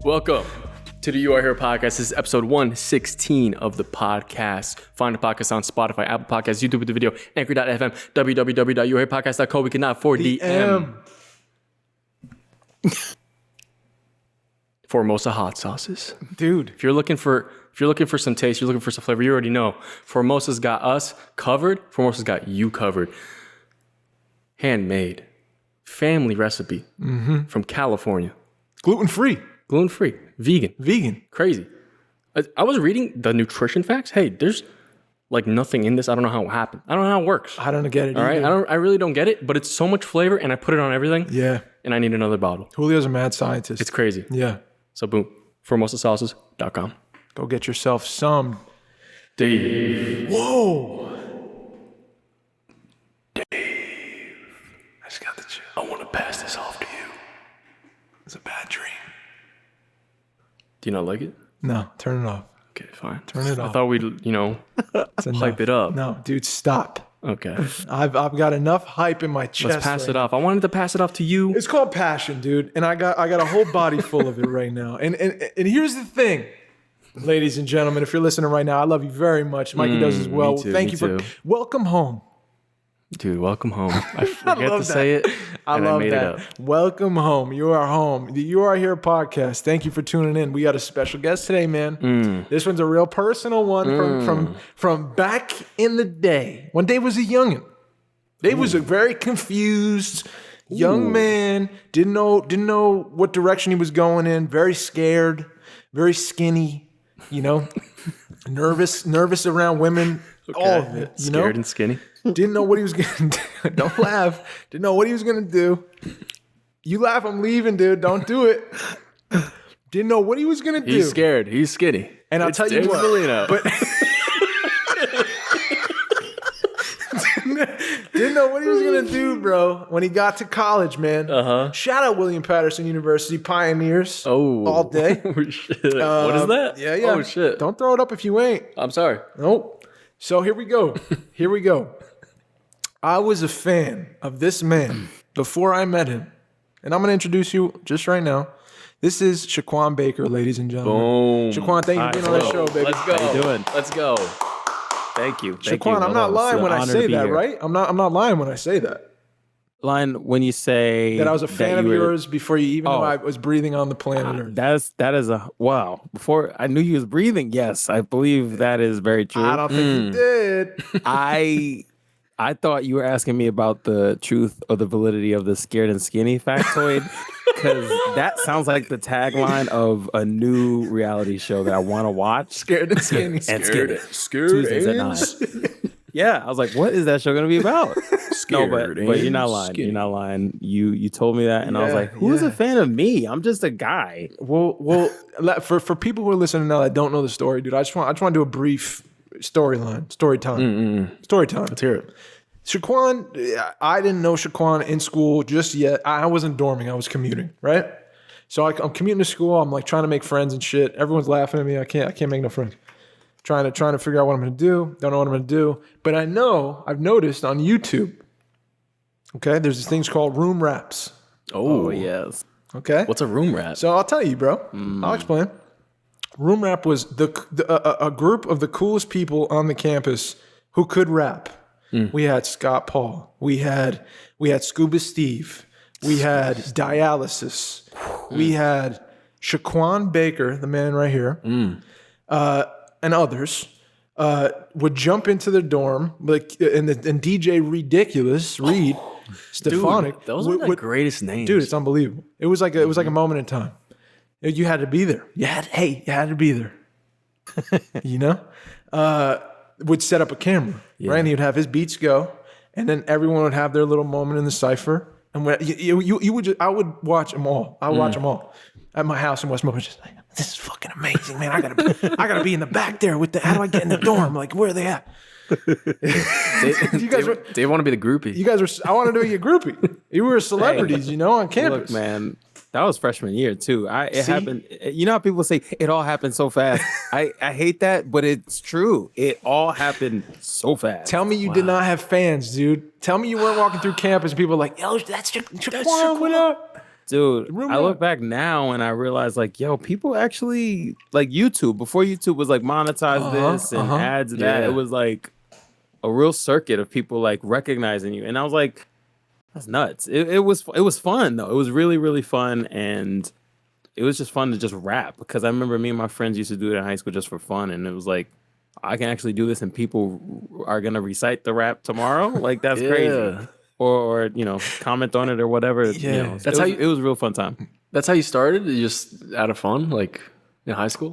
Welcome to the You Are Here podcast. This is episode 116 of the podcast. Find the podcast on Spotify, Apple Podcasts, YouTube with the video, Anchor.fm, www.youareherepodcast.co. We cannot afford the M. Formosa hot sauces. Dude. If you're looking for some taste, you're looking for some flavor, you already know. Formosa's got us covered. Formosa's got you covered. Handmade. Family recipe from California. Gluten-free. Gluten-free. Vegan. Crazy. I was reading the nutrition facts. Hey, there's like nothing in this. I don't know how it happened. I don't know how it works. I don't get it All either. right? I really don't get it, but it's so much flavor and I put it on everything. Yeah. And I need another bottle. Julio's a mad scientist. It's crazy. Yeah. So boom. FormosaSauces.com. Go get yourself some. Dave. Whoa. I just got the chill. I want to pass this off to you. It's a bad dream. Do you not like it? No, turn it off. Okay, fine. Turn it off. I thought we'd, hype it up. No, dude, stop. Okay. I've got enough hype in my chest. Let's pass it off. I wanted to pass it off to you. It's called passion, dude. And I got a whole body full of it right now. And here's the thing. Ladies and gentlemen, if you're listening right now, I love you very much. Mikey does as well. Me too, Thank me you for too. welcome home. Dude, welcome home. I forget to love say it. I love made that. it up. Welcome home. You are home. The You Are Here podcast. Thank you for tuning in. We got a special guest today, man. This one's a real personal one from back in the day when Dave was a youngin'. Dave was a very confused young man. Didn't know what direction he was going in. Very scared. Very skinny. Nervous around women. Okay. All of it. Scared and skinny. Didn't know what he was going to do. Don't laugh. Didn't know what he was going to do. You laugh, I'm leaving, dude. Don't do it. Didn't know what he was going to do. He's scared. He's skinny. And I'll tell you Dave what. Molina. But didn't know what he was going to do, bro, when he got to college, man. Uh-huh. Shout out William Patterson University, pioneers all day. Oh, shit. What is that? Yeah. Oh, shit. Don't throw it up if you ain't. I'm sorry. Nope. So here we go. I was a fan of this man before I met him. And I'm going to introduce you just right now. This is Shaquan Baker, ladies and gentlemen. Boom. Shaquan, thank you for being on the show, baby. Let's go. How you doing? Let's go. Thank you. Shaquan, I'm not lying when I say that, right? I'm not lying when I say that. Line when you say That I was a fan of you were- yours before you even knew I was breathing on the planet Earth. That is a wow. Before I knew you was breathing, yes, I believe that is very true. I don't think you did. I thought you were asking me about the truth or the validity of the scared and skinny factoid, because that sounds like the tagline of a new reality show that I want to watch. Scared and skinny. And skinny. Scared Tuesdays at and 9. Yeah, I was like, what is that show going to be about? Scared but you're not and lying. skinny. You're not lying. You told me that, and I was Yeah, like, who's yeah. a fan of me? I'm just a guy. Well, for people who are listening now that don't know the story, dude, I just want to do a brief story time. Let's hear it. Shaquan, I didn't know Shaquan in school just yet. I wasn't dorming. I was commuting, right? So I'm commuting to school. I'm like trying to make friends and shit. Everyone's laughing at me. I can't make no friends. Trying to figure out what I'm going to do. Don't know what I'm going to do. But I've noticed on YouTube, okay, there's these things called room raps. Oh, yes. Okay? What's a room rat? So I'll tell you, bro. I'll explain. Room rap was a group of the coolest people on the campus who could rap. We had Scott Paul. We had Scuba Steve. We had Dialysis. We had Shaquan Baker, the man right here, and others would jump into the dorm, and DJ Ridiculous Reed Stefanik. Dude, those are the greatest names. Dude, it's unbelievable. It was like a moment in time. You had to be there. You had to be there. Would set up a camera, right? And he would have his beats go, and then everyone would have their little moment in the cipher. And when I would watch them all. I would watch them all at my house in West Memphis. Just like, this is fucking amazing, man. I gotta be in the back there with the. How do I get in the dorm? Like, where are they at? They want to be the groupie. You guys were. I wanted to be a groupie. You were celebrities, on campus. Look, man, that was freshman year too. It happened. You know how people say it all happened so fast. I hate that, but it's true. It all happened so fast. Tell me you did not have fans, dude. Tell me you weren't walking through campus and people were like, yo, that's Shaquan, what up? Dude, Room I look rap. back now and I realize like, yo, people actually like YouTube. Before YouTube was like monetize this and ads that, Yeah. it was like a real circuit of people like recognizing you. And I was like, that's nuts. It was fun though. It was really, really fun, and it was just fun to just rap because I remember me and my friends used to do it in high school just for fun, and it was like, I can actually do this and people are gonna recite the rap tomorrow. Like that's crazy. Or you know, comment on it or whatever. Yeah. You know, it was a real fun time. That's how you started? You just out of fun, like in high school?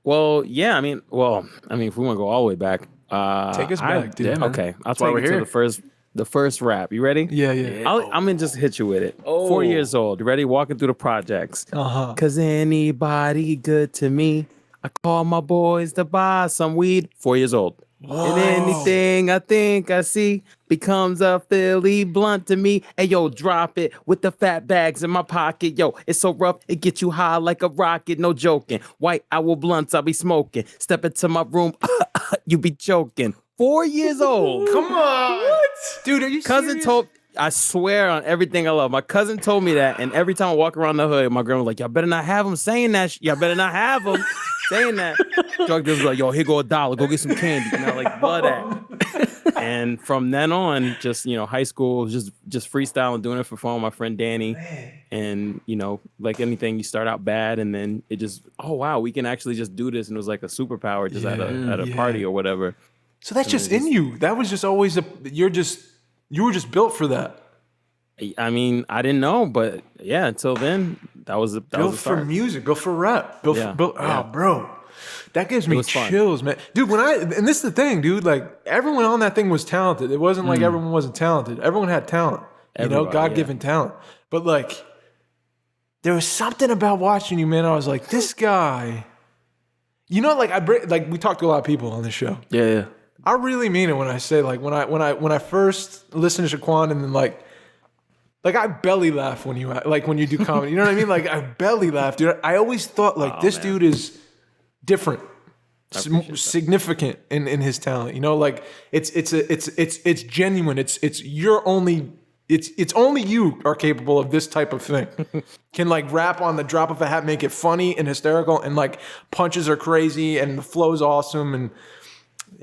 Well, yeah. I mean, if we want to go all the way back, Take us back, dude. Yeah, man. Okay, I'll That's why take we're you to here. the first rap. You ready? Yeah. I'm gonna just hit you with it. Oh. 4 years old. You ready? Walking through the projects. Cause anybody good to me, I call my boys to buy some weed. 4 years old. And anything I think I see becomes a Philly blunt to me. Hey, yo, drop it with the fat bags in my pocket. Yo, it's so rough, it gets you high like a rocket. No joking. White owl blunts, I'll be smoking. Step into my room, you be choking. 4 years old. Come on. What? Dude, are you serious? I swear on everything I love. My cousin told me that, and every time I walk around the hood, my grandma was like, y'all better not have him saying that. Y'all better not have him saying that. Drug dealers were like, yo, here go $1. Go get some candy. You know, like, blood at. And from then on, just, you know, high school, just freestyling, doing it for fun with my friend Danny. And, you know, like anything, you start out bad, and then it just, oh, wow, we can actually just do this. And it was like a superpower just at a party or whatever. So that's just in you. That was just always you were just built for that. I mean, I didn't know, but yeah, until then, that was Built for music, built for rap, bro. That gives me chills, man. Dude, and this is the thing, dude, like everyone on that thing was talented. It wasn't like everyone wasn't talented. Everyone had talent, God-given talent. But like, there was something about watching you, man. I was like, this guy, you know, like we talked to a lot of people on this show. Yeah. I really mean it when I say like when I first listened to Shaquan and then like I belly laugh when you do comedy. You know what I mean? Like I belly laugh, dude. I always thought like this dude is different, significant in his talent. You know, like it's genuine. It's only you are capable of this type of thing. Can like rap on the drop of a hat, make it funny and hysterical, and like punches are crazy and the flow's awesome, and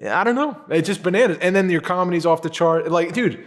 I don't know, it's just bananas. And then your comedy's off the chart. Like, dude,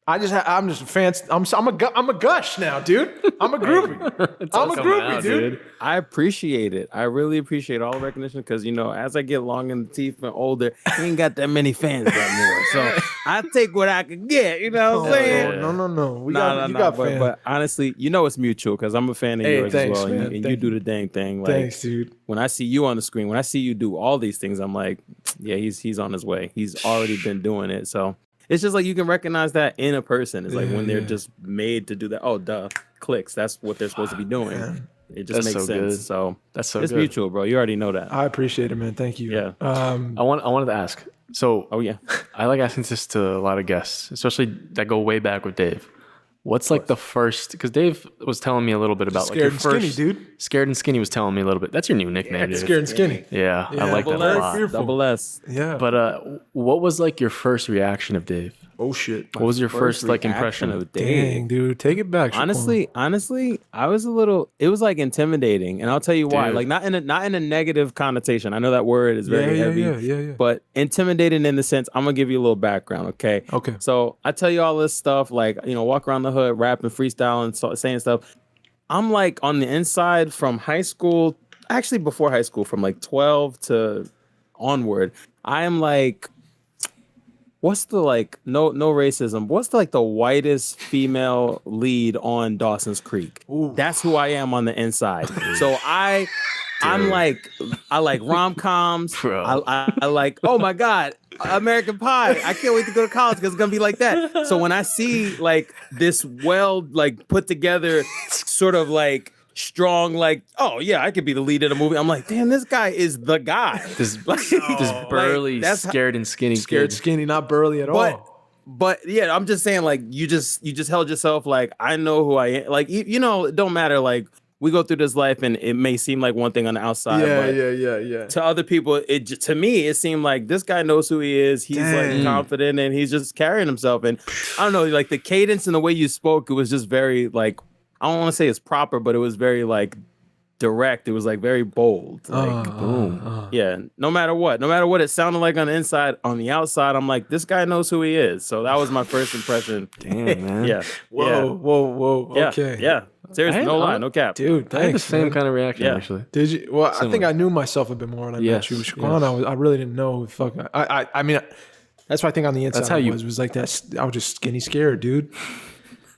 I'm just a fan. I'm a gush now, dude. I'm a groupie. I'm a groupie, dude. I appreciate it. I really appreciate all the recognition because, you know, as I get long in the teeth and older, I ain't got that many fans anymore. So I take what I can get. You know what I'm saying? No. You got fans. But honestly, you know it's mutual because I'm a fan of yours thanks, as well. Man. And you do the dang thing. Like, thanks, dude. When I see you on the screen, when I see you do all these things, I'm like, yeah, he's on his way. He's already been doing it. So it's just like you can recognize that in a person. It's like when they're just made to do that. Oh, duh. Clicks. That's what they're supposed to be doing. Man. It just makes sense. Good. So that's so it's good. mutual, bro. You already know that. I appreciate it, man. Thank you. Yeah. I wanted to ask. So, I like asking this to a lot of guests, especially that go way back with Dave. What's like the first? Because Dave was telling me a little bit about like your first. Scared and Skinny, dude. Scared and Skinny was telling me a little bit. That's your new nickname, dude. Scared and Skinny. Yeah, I like that a lot. Double S. Yeah. But what was like your first reaction of Dave? Oh shit! What was your first like impression of Dave? Dang, dude, take it back. Honestly, I was a little. It was like intimidating, and I'll tell you why. Dude. Like not in a negative connotation. I know that word is very heavy. Yeah. But intimidating in the sense, I'm gonna give you a little background, okay? Okay. So I tell you all this stuff, like walk around the hood, rapping, freestyling, saying stuff. I'm like on the inside from high school, actually before high school, from like 12 to onward. I am like. What's the like no racism? What's the, like the whitest female lead on Dawson's Creek? Ooh. That's who I am on the inside. So I'm like I like rom-coms. I like, oh my God, American Pie. I can't wait to go to college because it's gonna be like that. So when I see like this like put together sort of like strong, like, oh yeah, I could be the lead of the movie. I'm like, damn, this guy is the guy. This burly, like, scared and skinny, skinny, not burly at all. But yeah, I'm just saying, like, you just held yourself like, I know who I am. Like, it don't matter. Like, we go through this life and it may seem like one thing on the outside. Yeah. To other people, to me, it seemed like this guy knows who he is. He's like confident and he's just carrying himself. And I don't know, like the cadence and the way you spoke, it was just very like, I don't want to say it's proper, but it was very like direct. It was like very bold. Like boom. Yeah. No matter what it sounded like on the inside, on the outside, I'm like, this guy knows who he is. So that was my first impression. Damn, man. Yeah. Whoa. Yeah. Okay. Yeah. Seriously, no lie, no cap. Dude, thanks, I had the same kind of reaction, Yeah. actually. Did you? Well, Similar. I think I knew myself a bit more when I met you. Shaquan, I really didn't know. Fuck. I mean, that's why I think on the inside That's how was like that. I was just skinny scared, dude.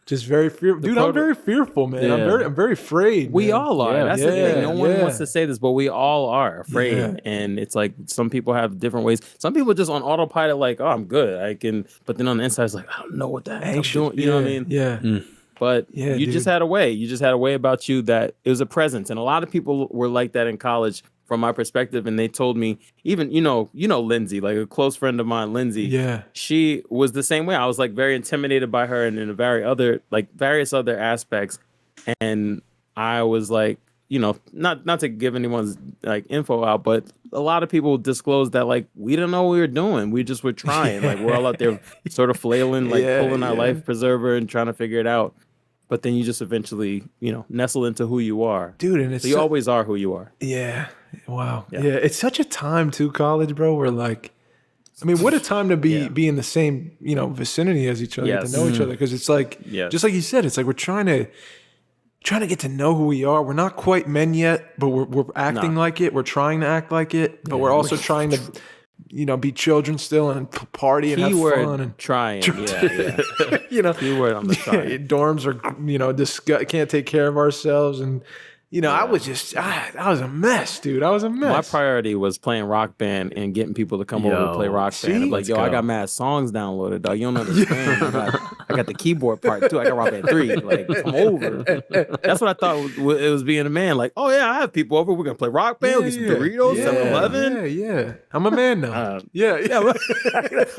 Just very fearful. Dude, I'm very fearful, man. Yeah. I'm very afraid. We man. all are. That's the thing. No one yeah. wants to say this, but we all are afraid. Yeah. And it's like some people have different ways. Some people just on autopilot, like, oh, I'm good. I can. But then on the inside, it's like, I don't know what the heck I'm doing. You know what I mean? Yeah. But Yeah, you dude. just had a way. You just had a way about you that it was a presence. And a lot of people were like that in college from my perspective. And they told me, even, you know, Lindsay, like a close friend of mine, Lindsay. Yeah. She was the same way. I was like very intimidated by her and in various other aspects. And I was like, you know, not to give anyone's like info out, but a lot of people disclosed that like we didn't know what we were doing. We just were trying. Like we're all out there sort of flailing, like pulling our life preserver and trying to figure it out. But then you just eventually, you know, nestle into who you are. Dude, and it's so you always are who you are. Yeah. Wow. Yeah. Yeah. It's such a time too, college, bro, where like, I mean, what a time to be in the same, you know, vicinity as each other, get to know each other. Because it's like, just like you said, it's like we're trying to get to know who we are. We're not quite men yet, but we're acting like it. We're trying to act like it, but we're also trying to, you know, be children still and party and have fun and trying. Yeah. you know, Keyword on the trying. Dorms are, you know, can't take care of ourselves. And, you know, I was a mess, dude. I was a mess. My priority was playing Rock Band and getting people to come over to play Rock Band. I'm like, I got mad songs downloaded, dog. You don't understand. I got the keyboard part too. I got Rock Band 3. Like, come over. That's what I thought it was being a man. Like, oh yeah, I have people over. We're gonna play Rock Band. We'll get some Doritos, 7-Eleven. Yeah. I'm a man now.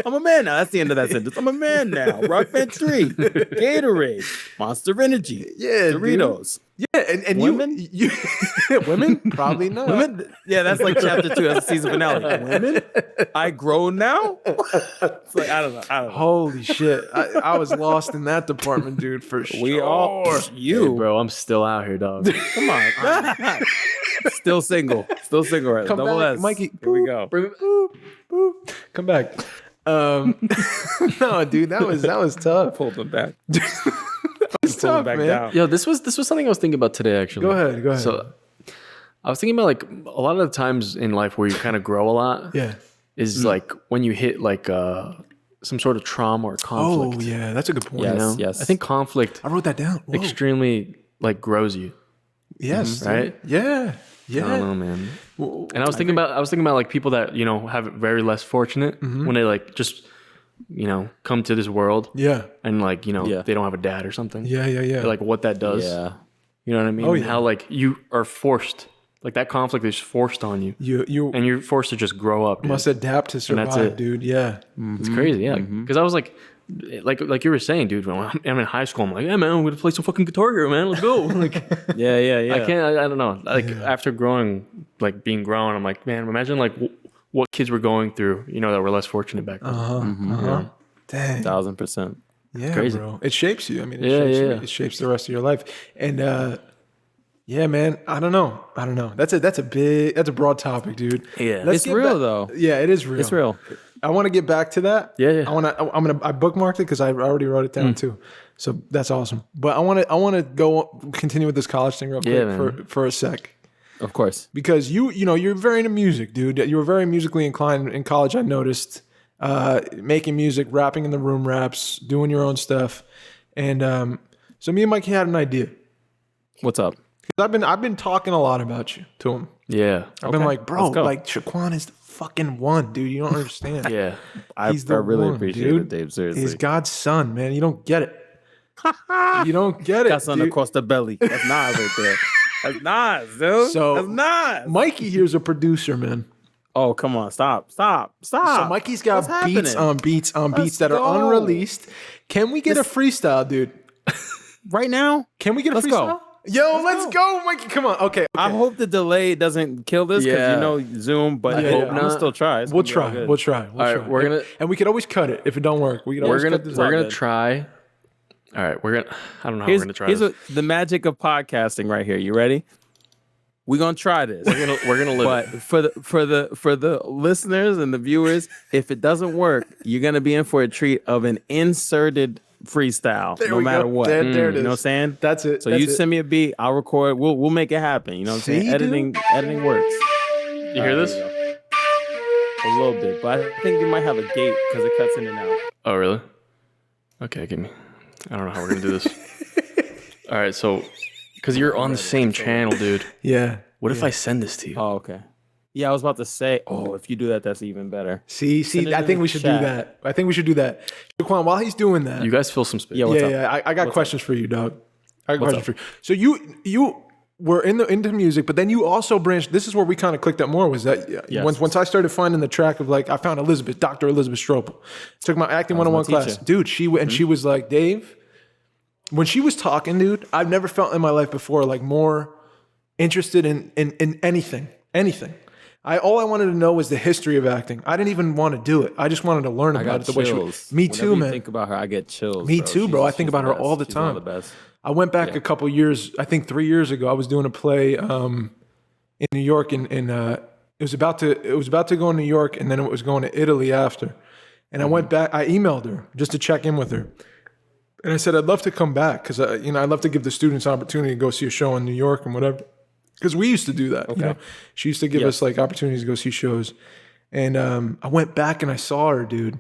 I'm a man now. That's the end of that sentence. I'm a man now. Rock Band 3, Gatorade, Monster Energy, Doritos. Yeah, and women? you women? Probably not. Women? Yeah, that's like chapter 2. That's the season finale. Women? I grow now? It's like, I don't know. Holy shit. I was lost in that department, dude, for sure. We all, Hey, bro, I'm still out here, dog. Come on. Still single right? Come Double back, S. Mikey. Here we go. Boop. Come back. No, dude, that was tough. Pulled them back. It's tough, back man. down. Yo, this was something I was thinking about today, actually. Go ahead. So I was thinking about like a lot of the times in life where you kind of grow a lot is like when you hit like some sort of trauma or conflict. Oh, yeah, that's a good point. Yes, You know? yes. I think conflict I wrote that down. Whoa. extremely like grows you. Yes. Right? Yeah. I don't know, man. And I was thinking about like people that, you know, have it very less fortunate when they like just, you know, come to this world. Yeah. And like, you know, they don't have a dad or something. Yeah. Like what that does. Yeah. You know what I mean? Oh, And yeah. how like you are forced, like that conflict is forced on you. You And you're forced to just grow up. Dude. must adapt to survive, that's it. dude. Yeah. It's crazy, yeah. Because I was like you were saying, dude, when I'm in high school, I'm like, yeah, man, I'm going to play some fucking Guitar Hero, man. Let's go. Like, Yeah. I can't, I don't know. Like after growing, like being grown, I'm like, man, imagine like what kids were going through, you know, that were less fortunate back then. Dang. 1,000%. Yeah, crazy. bro. It shapes you. I mean, it shapes the rest of your life. And yeah, man, I don't know. That's a broad topic, dude. Yeah. Let's It's get real, back- though. Yeah, it is real. It's real. I want to get back to that. Yeah. I bookmarked it because I already wrote it down too. So that's awesome. But I want to continue with this college thing real quick man. for a sec. Of course. Because you know you're very into music, dude. You were very musically inclined in college. I noticed making music, rapping in the room raps, doing your own stuff, and so me and Mikey had an idea. What's up? 'Cause I've been talking a lot about you to him. Yeah. I've been like, bro, Let's go. like Shaquan is the fucking one, dude. You don't understand. Yeah. I really appreciate it, Dave. Seriously. He's God's son, man. You don't get it. You don't get it. Got something dude. across the belly. That's Nas right there. That's Nas, dude. So- That's Nas. Mikey here's a producer, man. Oh, come on. Stop. So Mikey's got What's beats happening? on beats on Let's beats that are go. unreleased. Can we get a freestyle, dude? Right now? Can we get a Let's freestyle? go. Yo, let's go, Mikey. Come on. Okay. I hope the delay doesn't kill this because Yeah. you know Zoom, but Yeah, I'm yeah. gonna still try. It's We'll gonna be all try. good. We'll try. All right, we're gonna and we could always cut it if it don't work. We could always cut this we're out. gonna good. try All right, I don't know how we're gonna try this. The magic of podcasting right here. You ready? We're gonna try this. We're gonna live. But for the listeners and the viewers, if it doesn't work, you're gonna be in for a treat of an inserted freestyle, no matter what. There it is. You know what I'm saying? That's it. So send me a beat, I'll record. We'll make it happen. You know what I'm saying? Editing works. You hear this? A little bit, but I think you might have a gate because it cuts in and out. Oh, really? Okay, give me. I don't know how we're gonna do this. All right, so because you're on the same channel, dude. Yeah. What if I send this to you? Oh, okay. Yeah, I was about to say, if you do that, that's even better. See, I think we should do that. Shaquan, while he's doing that. You guys fill some space. Yeah. I got questions for you, dog. I got questions for you. So you were into music, but then you also branched. This is where we kind of clicked up more. Was that once I started finding the track of I found Dr. Elizabeth Stropel. Took my acting 101 class, dude. She was like, Dave. When she was talking, dude, I've never felt in my life before more interested in anything. All I wanted to know was the history of acting. I didn't even want to do it. I just wanted to learn about it. The way me too, man. Think about her, I get chills. Me too, bro. I think about her all the time. One of the best. I went back a couple years. I think 3 years ago. I was doing a play in New York, and it was about to go in New York, and then it was going to Italy after. And I went back. I emailed her just to check in with her, and I said I'd love to come back because I'd love to give the students an opportunity to go see a show in New York and whatever. Because we used to do that. Okay. She used to give us opportunities to go see shows, and I went back and I saw her, dude,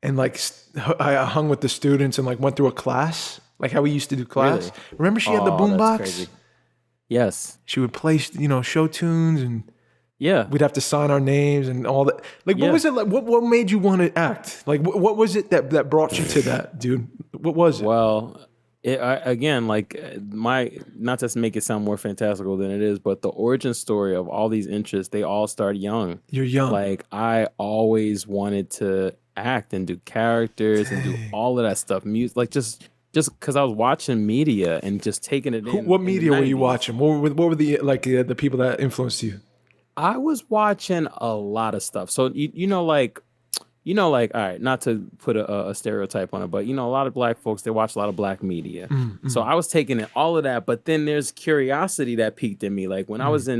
and I hung with the students and went through a class. Like how we used to do class. Really? Remember she had the boombox? Yes. She would play, show tunes and we'd have to sign our names and all that. What was it like? What made you want to act? What was it that brought you to that, dude? What was it? Well, not to make it sound more fantastical than it is, but the origin story of all these interests, they all start young. You're young. I always wanted to act and do characters and do all of that stuff. Music, just because I was watching media and just taking it in. What media were you watching? What were the people that influenced you? I was watching a lot of stuff. So all right, not to put a stereotype on it, but a lot of black folks, they watch a lot of black media. Mm-hmm. So I was taking in all of that, but then there's curiosity that piqued in me. When I was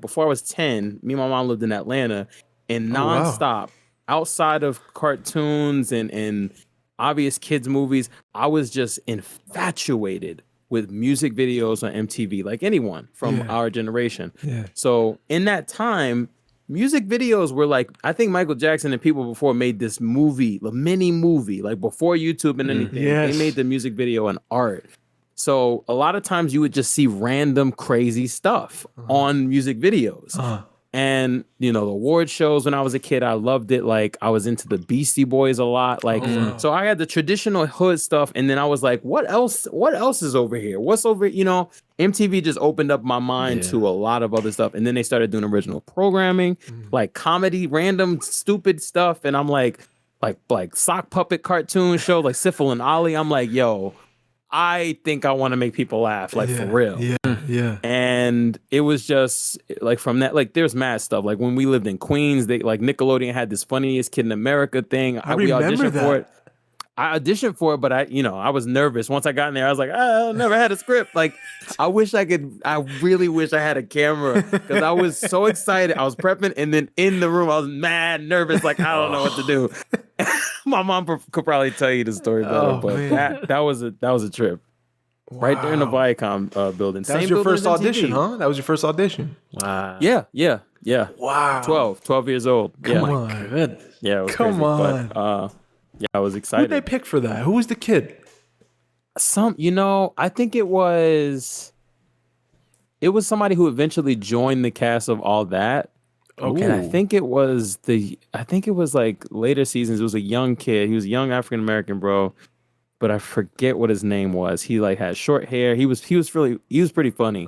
before I was 10, me and my mom lived in Atlanta, and nonstop, outside of cartoons and obvious kids movies, I was just infatuated with music videos on MTV, like anyone from our generation. Yeah. So in that time, music videos were I think Michael Jackson and people before made this movie, the mini movie, before YouTube and anything. Yes. They made the music video an art. So a lot of times you would just see random crazy stuff on music videos. And, the award shows when I was a kid, I loved it. I was into the Beastie Boys a lot. So I had the traditional hood stuff. And then I was like, what else is over here? What's over, MTV just opened up my mind to a lot of other stuff. And then they started doing original programming, comedy, random, stupid stuff. And I'm like sock puppet cartoon show, like Syphil and Ollie. I'm like, yo, I think I want to make people laugh, for real. Yeah. And it was just from that, there's mad stuff. When we lived in Queens, they Nickelodeon had this Funniest Kid in America thing. I remember that. For it. I auditioned for it, but I was nervous. Once I got in there, I was like, I never had a script. I really wish I had a camera because I was so excited. I was prepping, and then in the room, I was mad nervous. I don't know what to do. My mom could probably tell you the story better, but that was a trip. Wow. Right there in the Viacom building. That was your first audition, huh? That was your first audition. Wow. Yeah. Wow. 12 years old. Come on. Goodness. Yeah, it was Come crazy. on. But, I was excited. Who did they pick for that? Who was the kid? I think it was somebody who eventually joined the cast of All That. Okay. And I think it was later seasons. It was a young kid. He was a young African American bro, but I forget what his name was. He had short hair. He was pretty funny.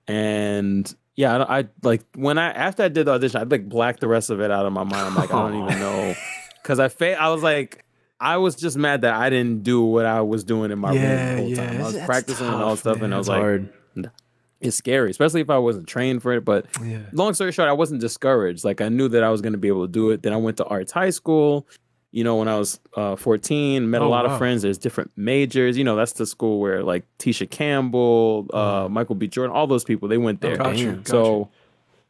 And yeah, after I did the audition, I blacked the rest of it out of my mind. I'm I don't even know. Because I was just mad that I didn't do what I was doing in my room the whole time. I was practicing and all stuff, and I was hard. It's scary, especially if I wasn't trained for it. But long story short, I wasn't discouraged. I knew that I was going to be able to do it. Then I went to arts high school, when I was 14, met a lot of friends. There's different majors. That's the school where like Tisha Campbell, Michael B. Jordan, all those people, they went there. Got you. So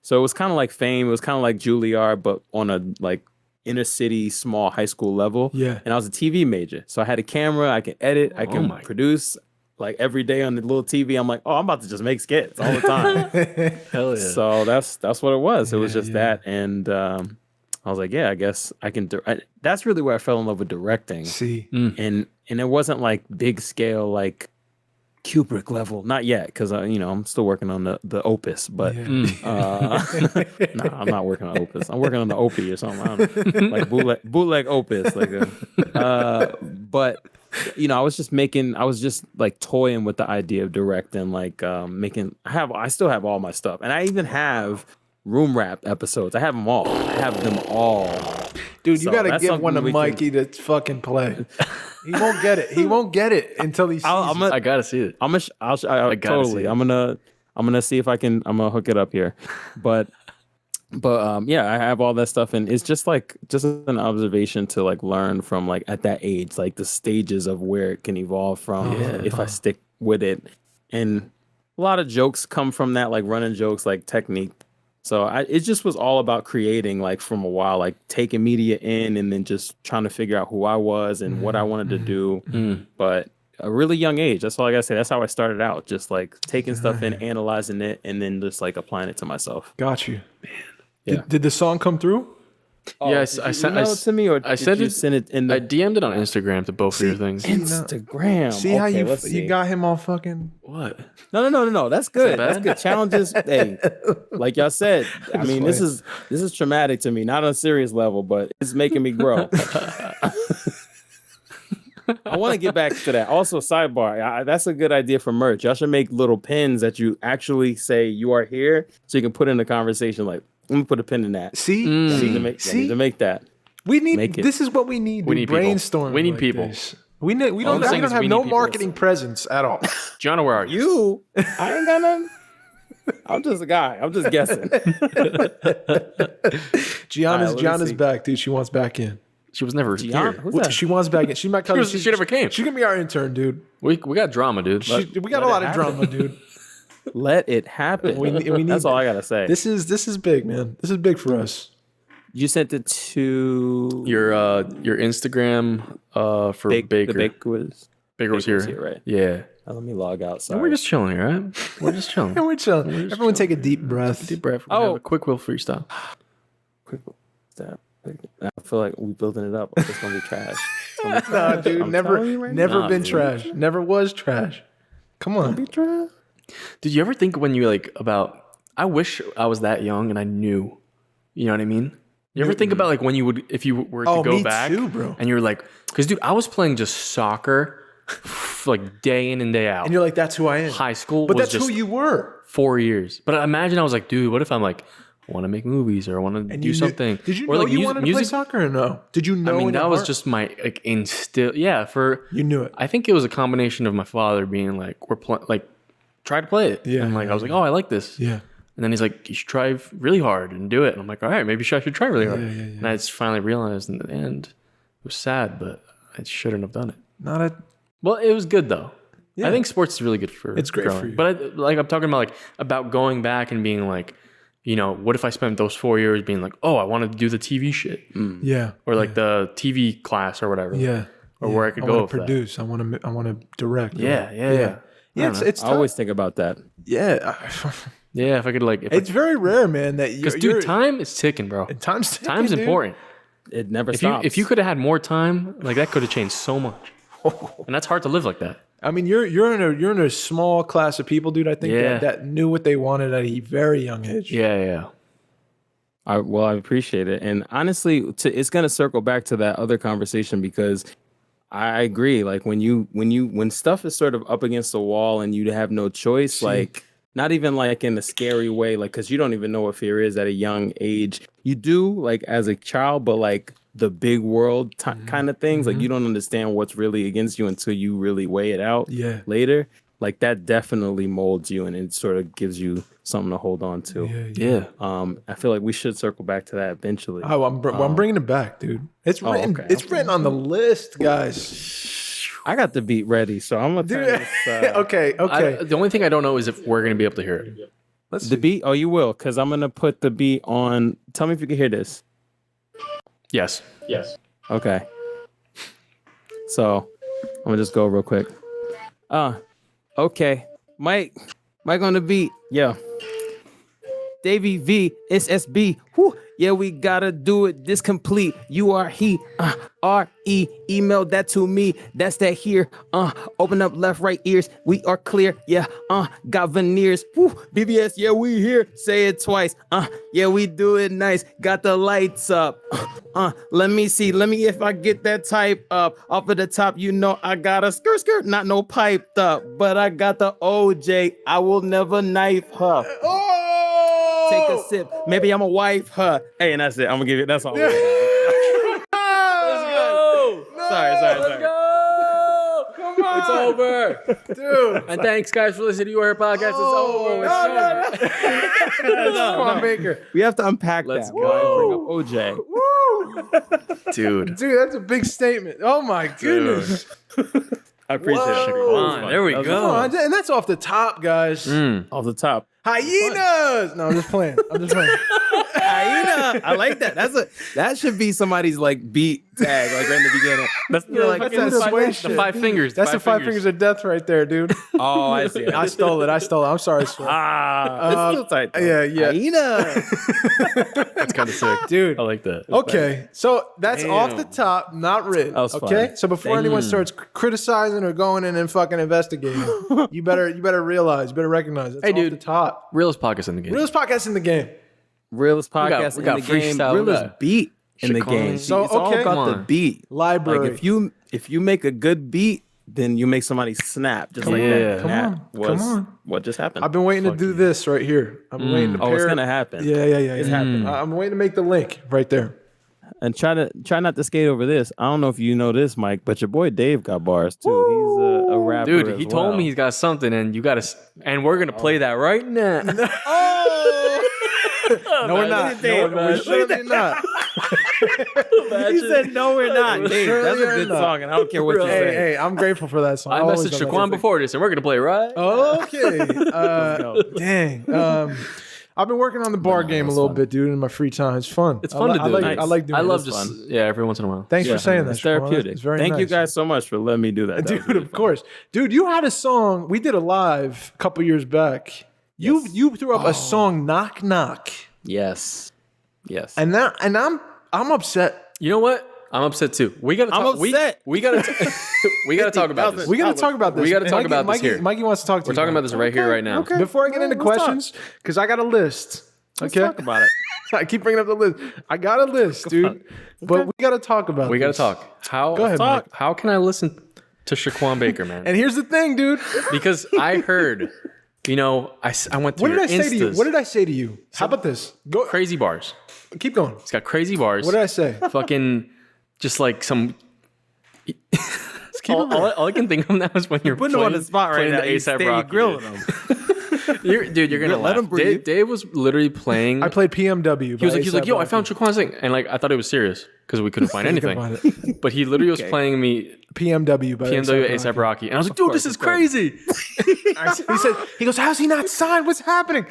it was kind of like Fame. It was kind of like Juilliard, but on a like inner city, small high school level. Yeah. And I was a TV major. So I had a camera. I can edit. I can produce. Like every day on the little TV, I'm like, I'm about to just make skits all the time. Hell yeah. So that's what it was. It was just that. And I was like, I guess I can. That's really where I fell in love with directing. See. And it wasn't like big scale, like Kubrick level, not yet, because I'm still working on the Opus, but I'm not working on Opus. I'm working on the Opie or something. I don't know. Like bootleg Opus, but I was just like toying with the idea of directing, like I still have all my stuff, and I even have room rap episodes. I have them all. Dude, you gotta give one to Mikey to fucking play. He won't get it. He won't get it until he sees it. I gotta see it. Totally. I'm gonna see if I can. I'm gonna hook it up here, but I have all that stuff, and it's just an observation to like learn from like at that age, like the stages of where it can evolve from if I stick with it, and a lot of jokes come from that, like running jokes, like technique. So it just was all about creating, like from a while, like taking media in and then just trying to figure out who I was and what I wanted to do. But a really young age, that's all I gotta say. That's how I started out, just like taking stuff in, analyzing it, and then just like applying it to myself. Got you. Man. Did the song come through? Yes, I sent it to me, or I sent it. Send it in I DM'd it on Instagram to both of your things. Instagram. See how you got him all fucking what? No. That's good. That's good. Challenges. Hey, like y'all said. I mean, this is traumatic to me. Not on a serious level, but it's making me grow. I want to get back to that. Also, sidebar. That's a good idea for merch. Y'all should make little pins that you actually say you are here, so you can put in the conversation. Like, let me put a pin in that. See, I need to make that. We need. This is what we need. We need brainstorm. We need people. We don't have no marketing presence at all. Gianna, where are you? I ain't got none. I'm just a guy. I'm just guessing. Gianna's back, dude. She wants back in. She was never here. She wants back in. She might come. She never came. She can be our intern, dude. We got drama, dude. We got a lot of drama, dude. Let it happen. We need That's all I gotta say. This is big, man. This is big for us. You sent it to your Instagram for Baker. Baker was here, right? Yeah. Let me log out. Sorry. We're just chilling here, right? We're just chilling. We're chilling. Everyone take a deep breath. Deep breath. Have a quick will freestyle. Quick will stop. I feel like we're building it up. Like it's gonna be trash. Nah, dude. Never been trash. Never was trash. Come on. Be trash. Did you ever think when you I wish I was that young and I knew, you know what I mean? You ever think about like when if you were to go back too, bro. And you're like, because dude, I was playing just soccer like day in and day out. And you're like, that's who I am. High school but was that's just who you were. 4 years. But imagine I was like, dude, what if I'm like, I want to make movies or I want to do something. Did you know you wanted to play soccer or no? Did you know? I mean, that was just my like instill. Yeah, you knew it. I think it was a combination of my father being like, try to play it. Yeah. And I was like, oh, I like this. Yeah. And then he's like, you should try really hard and do it. And I'm like, all right, maybe I should try really hard. Yeah. And I just finally realized in the end, it was sad, but I shouldn't have done it. Well, it was good though. Yeah. I think sports is really good for. It's great growing. for you. But I'm talking about going back and being like, what if I spent those 4 years being like, oh, I wanted to do the TV shit. Yeah. Or like the TV class or whatever. Yeah. Or where I could go with produce. that. I want to direct. Yeah. Yeah, it's I always think about that. Yeah. Yeah, if I could it's very rare, man, that because dude, time is ticking, bro. Time's ticking, Time's important. It never stops. If you could have had more time, like that could have changed so much. And that's hard to live like that. I mean, you're in a small class of people, dude. I think that knew what they wanted at a very young age. Yeah. I appreciate it, and honestly, it's gonna circle back to that other conversation because I agree. Like when stuff is sort of up against the wall and you have no choice, like. Not even like in a scary way, like, because you don't even know what fear is at a young age. You do, like, as a child, but like the big world kind of things, like you don't understand what's really against you until you really weigh it out later. like that definitely molds you and it sort of gives you something to hold on to. Yeah. I feel like we should circle back to that eventually. Oh, I'm bringing it back, dude. It's written. Okay, It's written on the list, guys. I got the beat ready, so I'm gonna turn this. Okay. The only thing I don't know is if we're gonna be able to hear it. Let's The beat? Oh, you will, because I'm gonna put the beat on. Tell me if you can hear this. Yes. Okay. So I'm gonna just go real quick. Okay. Mike on the beat. Yeah. Davey V, SSB. Whew. Yeah, we gotta do it. This complete. You are he. R-E. Email that to me. That's that here. Open up left, right ears. We are clear. Yeah. Got veneers. Whew. BBS. Yeah, we here. Say it twice. Yeah, we do it nice. Got the lights up. Let me see. Let me if I get that type up. Off of the top, you know I got a skirt. Not no piped up. But I got the OJ. I will never knife her. Take a sip. Maybe I'm a wife her. Hey, and that's it. I'm gonna give you. That's all. Let's go. Sorry. Let's go. Come on. It's over, dude. And thanks, guys, for listening to Your Podcast. It's over. Shaquan Baker. We have to unpack Let's that. go. Bring up OJ. Dude, That's a big statement. Oh my goodness. I appreciate it. Come on, there we Come go. on, and that's off the top, guys. Off the top. Hyenas. No, I'm just playing. Hyena. I like that. That should be somebody's like beat tag, like right in the beginning. That's The five fingers. That's the five fingers of death right there, dude. Oh, I see. I stole it. I'm sorry, sir. It's still tight. Though. Yeah. Hyena. That's kind of sick, Dude. I like that. Okay, so that's off the top, not written. That was Okay, fun. so before anyone starts criticizing or going in and fucking investigating, you better recognize it's Hey, off dude. the top. Realest podcast in the game. Realest podcast in the game. Realest podcast we got in the game. freestyle, we Realest got beat in the Shaquan. game. So, It's all okay. about Come the on. beat. Library. Like if you make a good beat, then you make somebody snap just like on. that. Come That on. was Come on. what just happened. I've been waiting to do this right here. I'm waiting to Oh, it's pair. gonna happen. Yeah. It's happening. I'm waiting to make the link right there. And try not to skate over this. I don't know if you know this, Mike, but your boy Dave got bars too. He's a rapper. Dude, he as told well. me he's got something, and you got to, and we're gonna play that right now. No, we're not. No, we're surely not. He said, "No, we're not." Dave, that's a good not. song, and I don't care what you say. Hey, I'm grateful for that song. I always messaged love that Shaquan song. before this, and we're gonna play it right. Okay. Dang. I've been working on the bar game a little bit, dude, in my free time. It's fun. It's fun to do. I like doing I it. love It's just fun. every once in a while. Thanks for saying that, It's Shaquan. therapeutic. It's very Thank you nice. guys so much for letting me do that. That was Dude, really of fun. course. Dude, you had a song. We did a live a couple years back. You threw up a song, Knock Knock. Yes. And I'm upset. You know what? I'm upset too. We gotta. I'm Talk, upset. We gotta. We gotta talk about this. We got to talk about this. We gotta talk about this Mikey, here. Mikey wants to talk to We're you. talking about this right here, right now. Okay. Before I get into questions, because I got a list. Let's Okay. talk about it. I keep bringing up the list. I got a list, dude. But we got to talk about We gotta this. talk. How? Go ahead, Mike. How can I listen to Shaquan Baker, man? And here's the thing, dude. Because I heard, I went through What did your I say to you? Instas. What did I say to you? How about this? Go. Crazy bars. Keep going. It's got crazy bars. What did I say? Fucking, just like some. keep it real. All I can think of now is when you're Putting him on the spot right playing now. the You A$AP stay Rocky. grilling him. You're gonna Let him laugh. breathe. Dave was literally playing. I played PMW. He was like, yo, I found Shaquan's thing, and like I thought it was serious because we couldn't find anything. find But he literally was playing me PMW by PMW A$AP A$AP Rocky. Rocky, and I was like, dude, this is crazy. He goes, how's he not signed? What's happening?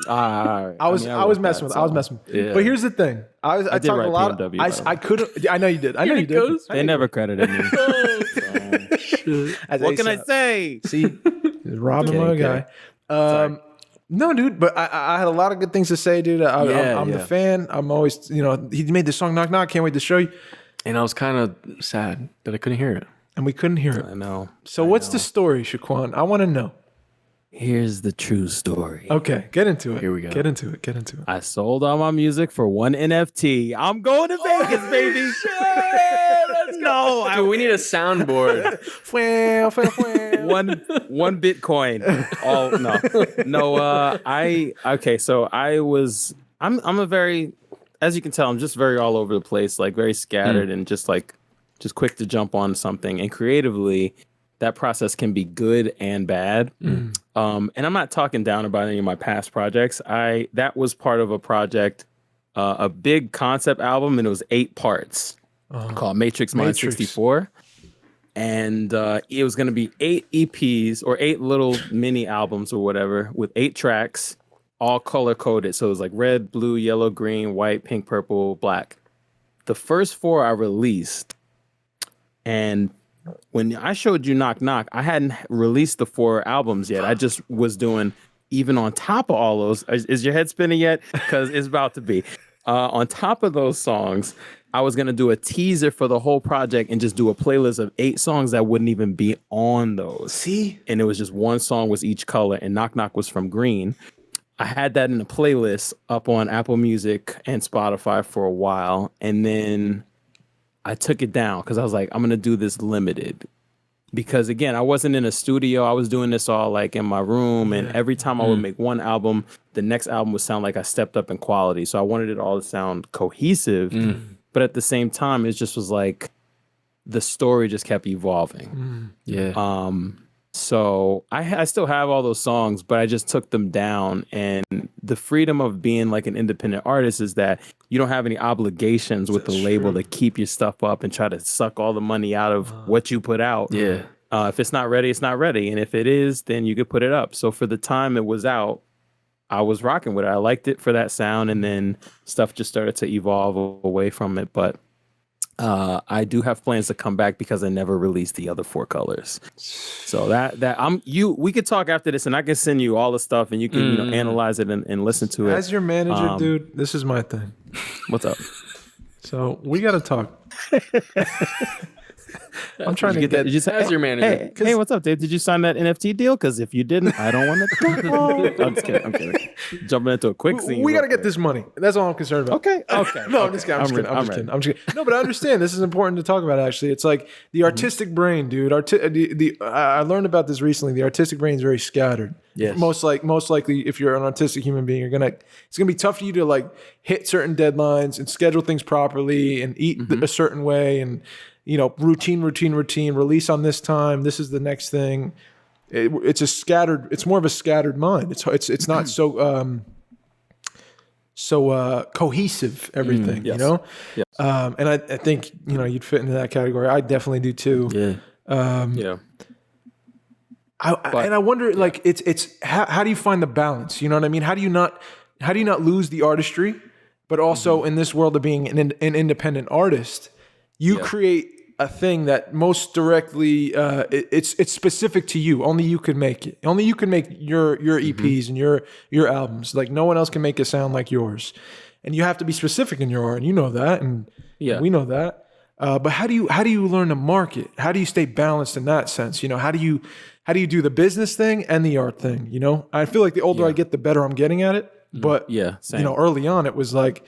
I I was messing with. I was messing with. Yeah. But here's the thing. I did talked a write lot. PMW, by the way. I couldn't. I know you did. I know you did. goes. They never credited me. As What can I A$AP. say? See, robbing my Okay. guy. No, dude, but I had a lot of good things to say, dude. I'm the fan. I'm always, he made the song Knock Knock. Can't wait to show you. And I was kind of sad that I couldn't hear it. And we couldn't hear it. I know. So what's the story, Shaquan? I want to know. Here's the true story. Okay, get into it. Here we go. Get into it. Get into it. I sold all my music for one NFT. I'm going to Vegas, baby. No, Dude, we need a soundboard. one Bitcoin. I'm a very, as you can tell, I'm just very all over the place, like very scattered and just quick to jump on something. And creatively, that process can be good and bad. And I'm not talking down about any of my past projects. That was part of a project, a big concept album, and it was 8 parts called Matrix Mind 64. And it was going to be 8 EPs or 8 little mini albums or whatever with 8 tracks, all color coded. So it was like red, blue, yellow, green, white, pink, purple, black. The first 4 I released, and when I showed you Knock Knock, I hadn't released the 4 albums yet. I just was doing, even on top of all those, is your head spinning yet? Because it's about to be. On top of those songs, I was going to do a teaser for the whole project and just do a playlist of 8 songs that wouldn't even be on those. See? And it was just one song was each color, and Knock Knock was from green. I had that in a playlist up on Apple Music and Spotify for a while, and then I took it down because I was like, I'm going to do this limited. Because again, I wasn't in a studio. I was doing this all like in my room, and every time I would make one album, the next album would sound like I stepped up in quality. So I wanted it all to sound cohesive, but at the same time, it just was like the story just kept evolving. So I still have all those songs, but I just took them down. And the freedom of being like an independent artist is that you don't have any obligations with the label to keep your stuff up and try to suck all the money out of what you put out. If it's not ready, it's not ready. And if it is, then you could put it up. So for the time it was out, I was rocking with it. I liked it for that sound. And then stuff just started to evolve away from it. But I do have plans to come back because I never released the other 4 colors. So we could talk after this, and I can send you all the stuff, and you can analyze it and listen to it. As your manager, dude, this is my thing. What's up? So we got to talk. I'm trying to get. Did you say, as your manager? Hey, what's up, Dave? Did you sign that NFT deal? Because if you didn't, I don't want to. I'm just kidding. I'm kidding. Jumping into a quick scene. We got to get this money. That's all I'm concerned about. Okay. No, I'm just kidding. I'm just kidding. No, but I understand. This is important to talk about. Actually, it's like the artistic brain, dude. I learned about this recently. The artistic brain is very scattered. Yes. Most likely, if you're an artistic human being, it's gonna be tough for you to like hit certain deadlines and schedule things properly and eat a certain way and. Routine, release on this time. This is the next thing. It's more of a scattered mind. It's not so cohesive, everything, yes. Yes. And I think, you'd fit into that category. I definitely do too. Yeah. And I wonder, like, it's how do you find the balance? You know what I mean? How do you not lose the artistry, but also in this world of being an independent artist, you create a thing that most directly it's specific to you. Only you can make it. Only you can make your EPs and your albums. Like no one else can make it sound like yours. And you have to be specific in your art, and you know that, and we know that. But how do you learn to market? How do you stay balanced in that sense? How do you do the business thing and the art thing? I feel like the older I get, the better I'm getting at it. But same. Early on it was like,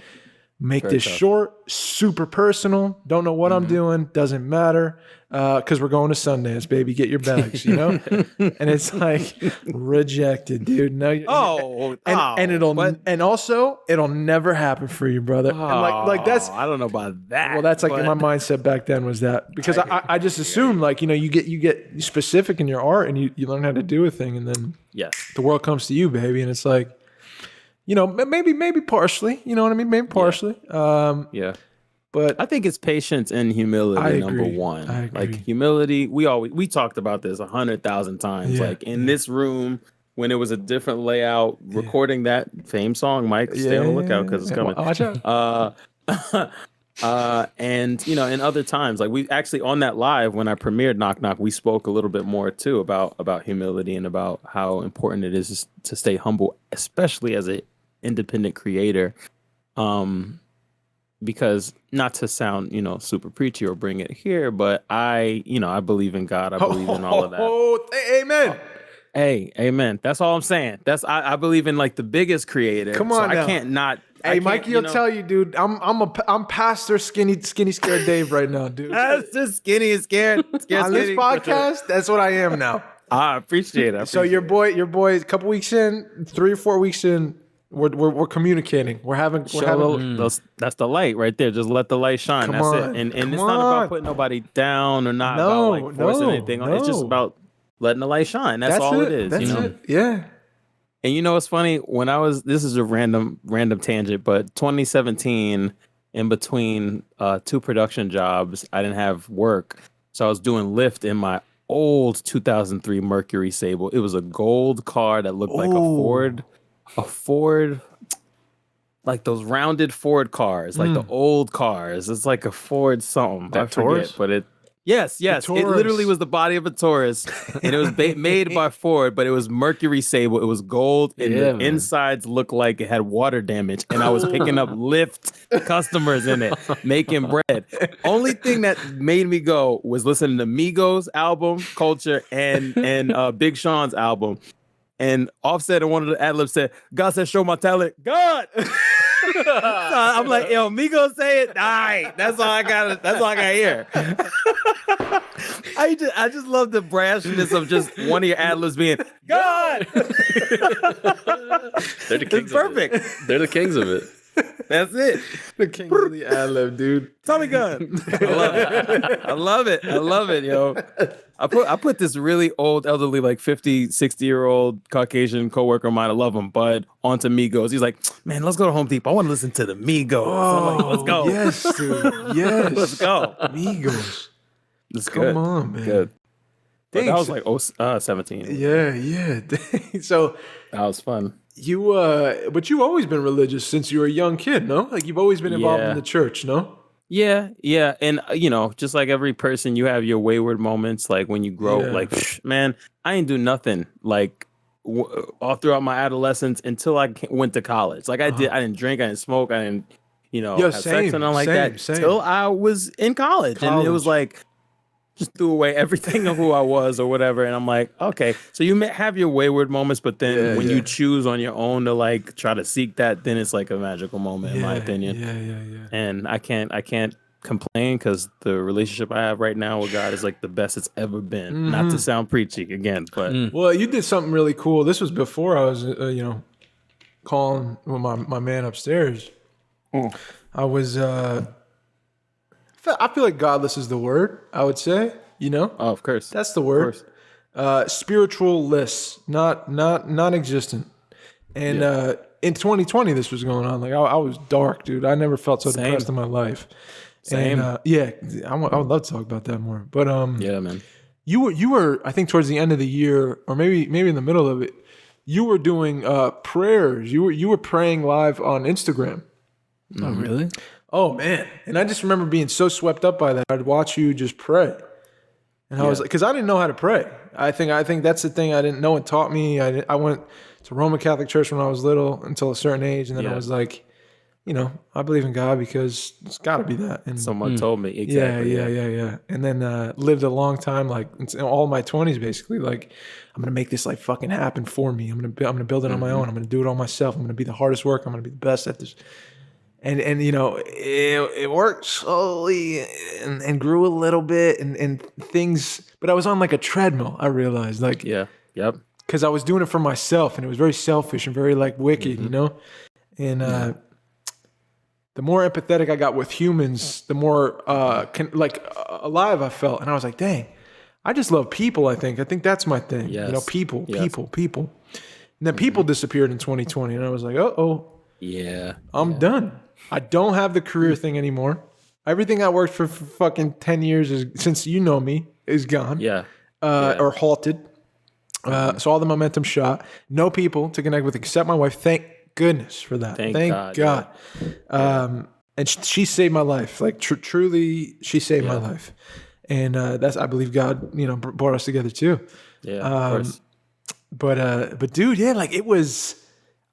make Very this tough. short, super personal. Don't know what I'm doing. Doesn't matter. Because we're going to Sundance, baby. Get your bags, And it's like rejected, dude. No. And also it'll never happen for you, brother. And like that's. I don't know about that. Well, that's like my mindset back then was that because I just assumed like you get specific in your art and you learn how to do a thing and then the world comes to you, baby, and it's like. Maybe partially. You know what I mean? Maybe partially. But I think it's patience and humility. Number one. I agree. Like humility. We talked about this 100,000 times. Like in this room, when it was a different layout, recording that same song, Mike. Stay on the lookout because it's coming. Watch out. And in other times, like we actually on that live when I premiered Knock Knock, we spoke a little bit more too about humility and about how important it is to stay humble, especially as an independent creator. Because not to sound, super preachy or bring it here, but I believe in God. I believe in all of that. Amen. Hey, amen. That's all I'm saying. I believe in like the biggest creator. Come on, so now. I can't not. Hey, Mikey, will tell you, dude. I'm Pastor Skinny Scared Dave right now, dude. Pastor Skinny is scared. On this podcast, that's what I am now. I appreciate it. So your boy, a couple weeks in, 3 or 4 weeks in, We're communicating. That's the light right there. Just let the light shine. That's it. And it's not about putting nobody down or not about like forcing anything. It's just about letting the light shine. That's all it is. That's it. Yeah. And you know what's funny? This is a random tangent, but 2017, in between 2 production jobs, I didn't have work, so I was doing Lyft in my old 2003 Mercury Sable. It was a gold car that looked like a Ford, like those rounded Ford cars, like the old cars. It's like a Ford something. I forget, but yes. It literally was the body of a Taurus, and it was made by Ford, but it was Mercury Sable. It was gold, and the insides looked like it had water damage. And I was picking up Lyft customers in it, making bread. Only thing that made me go was listening to Migos album, Culture, and Big Sean's album. And Offset in one of the ad-libs said, "God said, show my talent." God. So I'm like, yo, Migos say it. All right, that's all I got to hear. I just love the brashness of just one of your ad-libs being God. They're the kings. It's perfect. They're the kings of it. That's it. The king of the ad-lib, dude. Tommy gun. I love it, yo. I put this really old, elderly, like 50, 60-year-old Caucasian coworker of mine, I love him, Bud, onto Migos. He's like, man, let's go to Home Depot. I want to listen to the Migos. I'm like, let's go. Yes, dude. Yes. Let's go. Migos. It's good. Come on, man. Good. But that was like 17. Yeah. So that was fun. But you've always been religious since you were a young kid, no? Like you've always been involved in the church, no? Yeah. And just like every person, you have your wayward moments. Like when you grow, like, man, I ain't do nothing like all throughout my adolescence until I went to college. Like I didn't drink, I didn't smoke, I didn't, have sex and all like that till I was in college. And it was like, just threw away everything of who I was or whatever. And I'm like, okay, so you may have your wayward moments, but then when you choose on your own to like try to seek that, then it's like a magical moment in my opinion. Yeah. And I can't complain because the relationship I have right now with God is like the best it's ever been. Mm-hmm. Not to sound preachy again, but well, you did something really cool. This was before I was, calling my man upstairs. I was, I feel like godless is the word, I would say, Oh, of course. That's the word. Spiritual-less, not non-existent. And in 2020, this was going on. Like I was dark, dude. I never felt so depressed in my life. Same. And I would love to talk about that more. But yeah, man. You were, I think, towards the end of the year, or maybe in the middle of it, you were doing prayers. You were praying live on Instagram. Mm-hmm. Oh, really? Oh man! And I just remember being so swept up by that. I'd watch you just pray, and I was like, because I didn't know how to pray. I think that's the thing I didn't know. It taught me. I went to Roman Catholic Church when I was little until a certain age, and then I was like, I believe in God because it's got to be that. And someone told me exactly. Yeah. And then lived a long time, like in all my 20s, basically. Like I'm gonna make this like fucking happen for me. I'm gonna build it on my own. I'm gonna do it all myself. I'm gonna be the hardest worker. I'm gonna be the best at this. And it worked slowly and grew a little bit and things, but I was on like a treadmill. I realized because I was doing it for myself and it was very selfish and very like wicked, and the more empathetic I got with humans, the more alive I felt. And I was like, dang, I just love people. I think that's my thing. Yes. People. And then people disappeared in 2020 and I was like, I'm done. I don't have the career thing anymore. Everything I worked for fucking 10 years since you know me is gone. Or halted. So all the momentum shot. No people to connect with except my wife. Thank goodness for that. Thank God. And she saved my life. Like truly, she saved my life. And that's, I believe God, brought us together too. Yeah, of course. But dude, like it was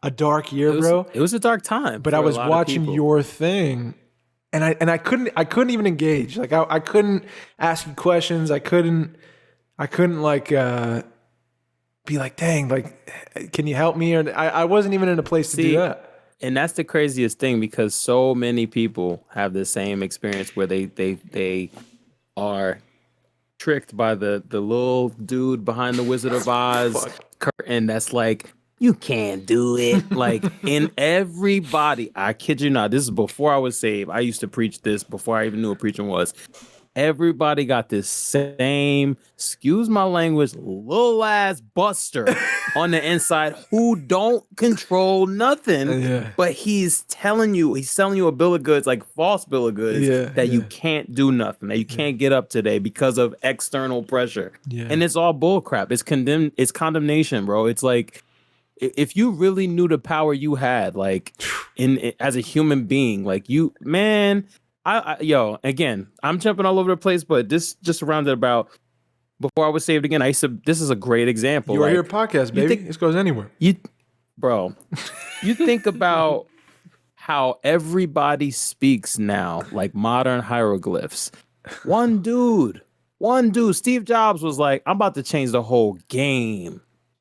a dark year, bro. It was a dark time. But I was watching your thing, and I couldn't even engage. Like I couldn't ask you questions. I couldn't like be like, dang, like, can you help me? Or I wasn't even in a place to do that. And that's the craziest thing because so many people have the same experience where they are tricked by the little dude behind the Wizard of Oz curtain that's like, You can't do it. Like, in everybody, I kid you not, this is before I was saved. I used to preach this before I even knew what preaching was. Everybody got this same, excuse my language, little ass buster on the inside who don't control nothing, but he's selling you a bill of goods, like false bill of goods, that you can't do nothing, that you can't get up today because of external pressure. And it's all bull crap. It's condemnation, bro. It's like, if you really knew the power you had, like as a human being, like you, man. Again, I'm jumping all over the place, but this just rounded about before I was saved again. This is a great example. You are here podcast, baby. This goes anywhere. You think about how everybody speaks now, like modern hieroglyphs. One dude, Steve Jobs was like, I'm about to change the whole game.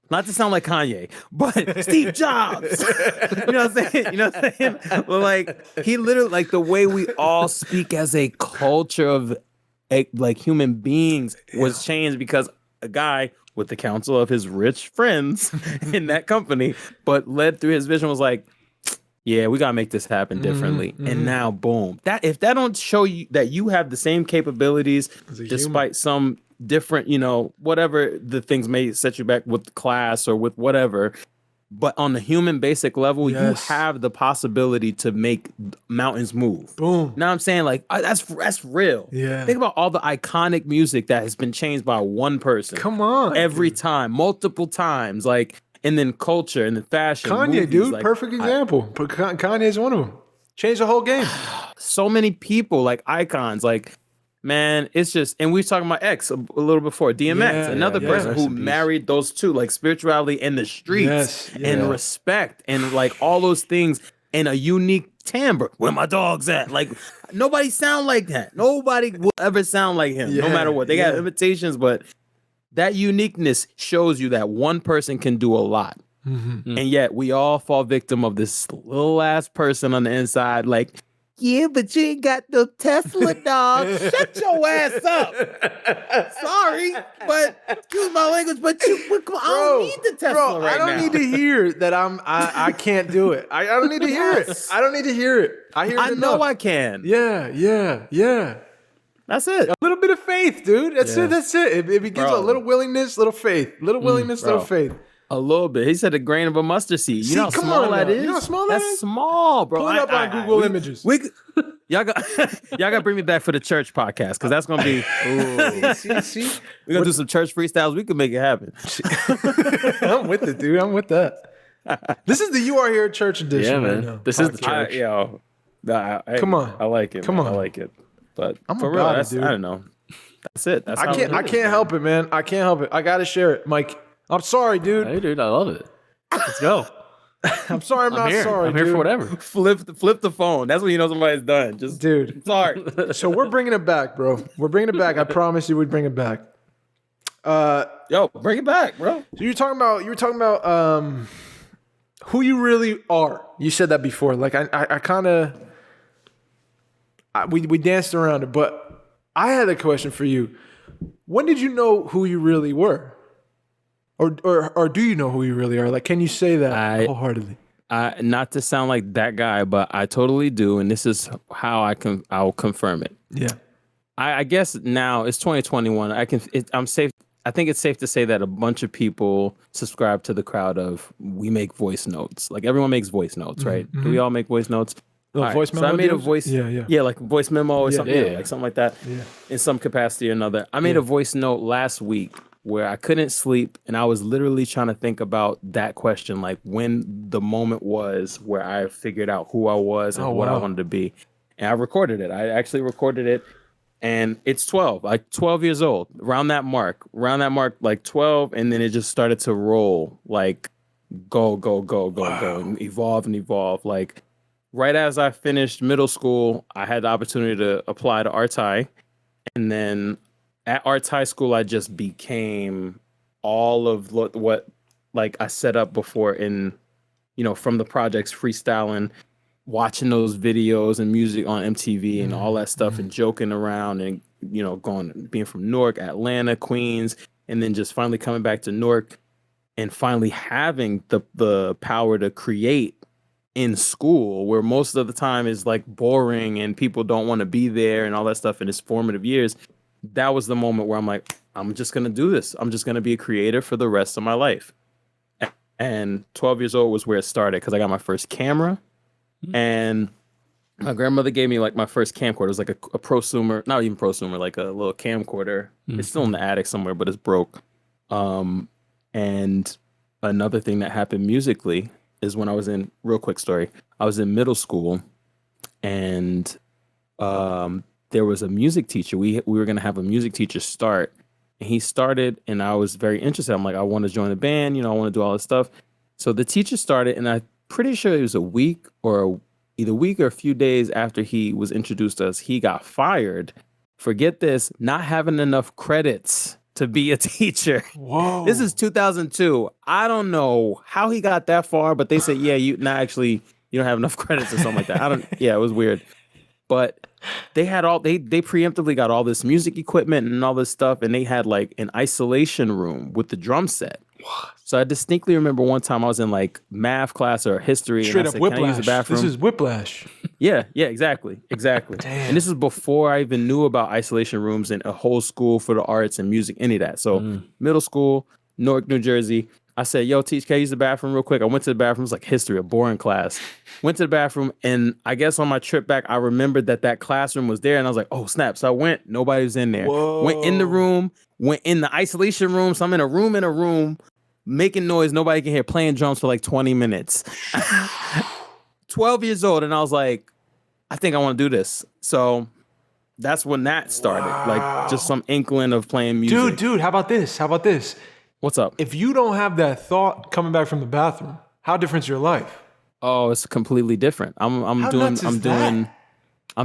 Not to sound like Kanye, but Steve Jobs. You know what I'm saying? Well, like, he literally, like, the way we all speak as a culture of like human beings was changed because a guy with the counsel of his rich friends in that company, but led through his vision, was like, yeah, we gotta make this happen differently. And now, boom. If that don't show you that you have the same capabilities despite some different, whatever the things may set you back with class or with whatever, but on the human basic level, you have the possibility to make mountains move. Boom. Now I'm saying, like, that's real. Yeah. Think about all the iconic music that has been changed by one person. Come on. Every time, multiple times, like, and then culture and then fashion. Kanye, movies, dude, like, perfect example. Kanye's one of them. Changed the whole game. So many people, like icons, like, man, it's just, and we were talking about X a little before, DMX, another person who married those two, like spirituality and the streets and respect and like all those things and a unique timbre. Where my dogs at? Like, nobody sound like that. Nobody will ever sound like him, no matter what. They got imitations, but that uniqueness shows you that one person can do a lot. And yet we all fall victim of this little ass person on the inside, like, yeah, but you ain't got the Tesla, dog. Shut your ass up. Sorry, but excuse my language, but I don't need the Tesla right now. I don't need to hear that I can't do it. I don't need to hear it. I don't need to hear it. I know I can. Yeah. That's it. A little bit of faith, dude. That's it. It begins a little willingness, little faith. Little willingness, little faith. A little bit. He said a grain of a mustard seed. You know how small that is? You know how small that is? That's small, bro. Pull it up on Google Images. Y'all got to bring me back for the church podcast, because that's gonna be. See? We're gonna do some church freestyles. We can make it happen. I'm with it, dude. I'm with that. This is the You Are Here Church edition. Yeah, man. Right now. This is the church. Come on. I like it. Come on. I like it. But I'm for real, about it, dude. I don't know. That's it. That's I can't help it, man. I can't help it. I gotta share it, Mike. I'm sorry, dude. Hey, dude, I love it. Let's go. I'm sorry. I'm not here. sorry. I'm here dude. for whatever. Flip the phone. That's when you know somebody's done. Just, dude. Sorry. So we're bringing it back, bro. We're bringing it back. I promise you, we'd bring it back. Yo, bring it back, bro. So you were talking about who you really are. You said that before. Like I kind of we danced around it, but I had a question for you. When did you know who you really were? Or do you know who you really are? Like, can you say that wholeheartedly? Not to sound like that guy, but I totally do, and this is how I'll confirm it. Yeah. I guess now it's 2021. I'm safe. I think it's safe to say that a bunch of people subscribe to the crowd of we make voice notes. Like, everyone makes voice notes, right? Mm-hmm. Do we all make voice notes? Voice memo. So I made a voice. Yeah, like a voice memo or something, like something like that. Yeah. In some capacity or another. I made a voice note last week where I couldn't sleep, and I was literally trying to think about that question, like when the moment was where I figured out who I was and what I wanted to be. And I recorded it. I actually recorded it, and it's 12 years old, around that mark, like 12, and then it just started to roll, like go, and evolve. Like, right as I finished middle school, I had the opportunity to apply to Arts High, and then at Arts High School, I just became all of what like I set up before in, from the projects, freestyling, watching those videos and music on MTV and all that stuff, and joking around and, being from Newark, Atlanta, Queens, and then just finally coming back to Newark. and finally having the power to create in school, where most of the time is like boring and people don't want to be there and all that stuff in its formative years. That was the moment where I'm like, I'm just going to do this. I'm just going to be a creator for the rest of my life. And 12 years old was where it started, because I got my first camera, and my grandmother gave me like my first camcorder. It was like a prosumer, not even prosumer, like a little camcorder. It's still in the attic somewhere, but it's broke. And another thing that happened musically is when I was in, real quick story, I was in middle school, and there was a music teacher. We were going to have a music teacher start, and he started, and I was very interested. I'm like, I want to join the band, I want to do all this stuff. So the teacher started, and I'm pretty sure it was either a week or a few days after he was introduced to us, he got fired. Forget this, not having enough credits to be a teacher. Whoa. This is 2002. I don't know how he got that far, but they said, yeah, you don't have enough credits or something like that. It was weird. But they had they preemptively got all this music equipment and all this stuff, and they had like an isolation room with the drum set. So I distinctly remember one time I was in like math class or history. Straight and I up said, Whiplash. Can I use the bathroom? This is Whiplash. Yeah, exactly. Damn. And this is before I even knew about isolation rooms and a whole school for the arts and music, any of that. So middle school, Newark, New Jersey. I said, yo, teach, can I use the bathroom real quick? I went to the bathroom. It was like history, a boring class. Went to the bathroom, and I guess on my trip back, I remembered that classroom was there, and I was like, oh, snap. So I went. Nobody was in there. Whoa. Went in the room, went in the isolation room. So I'm in a room, making noise. Nobody can hear, playing drums for like 20 minutes. 12 years old, and I was like, I think I want to do this. So that's when that started. Wow. Like just some inkling of playing music. Dude, how about this? What's up? If you don't have that thought coming back from the bathroom, how different's your life? Oh, it's completely different. I'm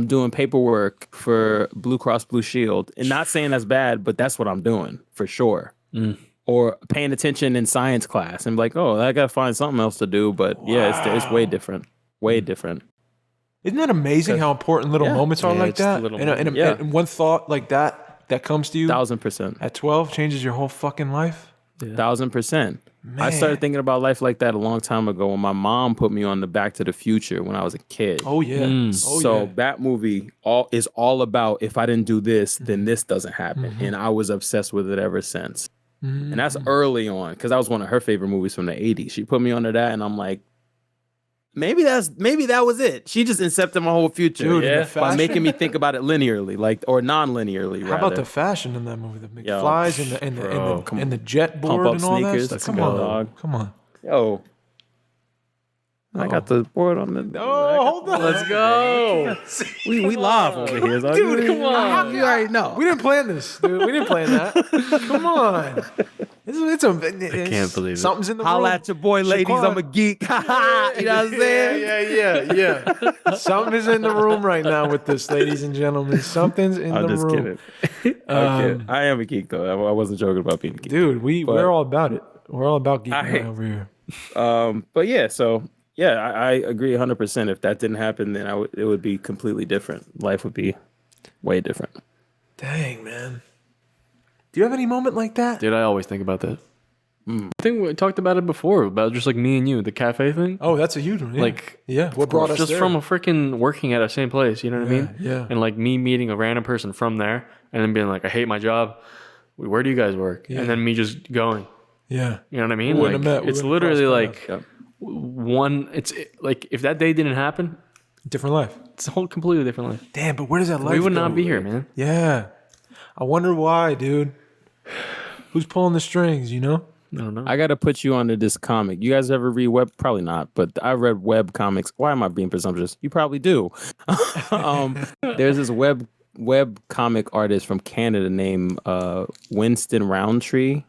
doing paperwork for Blue Cross Blue Shield, and not saying that's bad, but that's what I'm doing for sure. Or paying attention in science class and like, oh, I gotta find something else to do. But yeah, it's way different. Way different. Isn't that amazing how important little moments are like that? And one thought like that comes to you 1,000%. at 12 changes your whole fucking life? 1,000%. I started thinking about life like that a long time ago when my mom put me on the Back to the Future when I was a kid. Oh yeah. So that movie is all about, if I didn't do this, then this doesn't happen. And I was obsessed with it ever since. And that's early on, because that was one of her favorite movies from the 80s. She put me onto that, and I'm like, maybe that was it. She just incepted my whole future, dude, by making me think about it linearly, or non-linearly. How about the fashion in that movie? The McFlies and the jet board pump up and all sneakers. that stuff. Come on. Yo. I got the board on the. Oh, hold on. Let's go. we live over here. So Dude, come on. You already know. We didn't plan this, dude. We didn't plan that. Come on. I can't believe it. Something's in the Holla room. at your boy, ladies. Shaquan. I'm a geek. You know what I'm saying? Yeah. Something is in the room right now with this, ladies and gentlemen. Something's in the room. I'm just kidding. I am a geek, though. I wasn't joking about being a geek. Dude, we're all about it. We're all about geeking over here. But yeah, so... Yeah, I agree 100%. If that didn't happen, then it would be completely different. Life would be way different. Dang, man. Do you have any moment like that? Dude, I always think about that. I think we talked about it before, about just like me and you, the cafe thing. Oh, that's a huge one. Yeah. What brought us just there? from a freaking working at the same place, you know what I mean? Yeah. And like me meeting a random person from there and then being like, I hate my job. Where do you guys work? Yeah. And then me just going. Yeah. You know what I mean? We wouldn't have met. It's literally like... It's like if that day didn't happen, different life. It's a whole completely different life. Damn, but where does that life We would go? not be here, man. Yeah. I wonder why, dude. Who's pulling the strings, you know? I don't know. I got to put you onto this comic. You guys ever read web? Probably not, but I read web comics. Why am I being presumptuous? You probably do. There's this web comic artist from Canada named Winston Roundtree,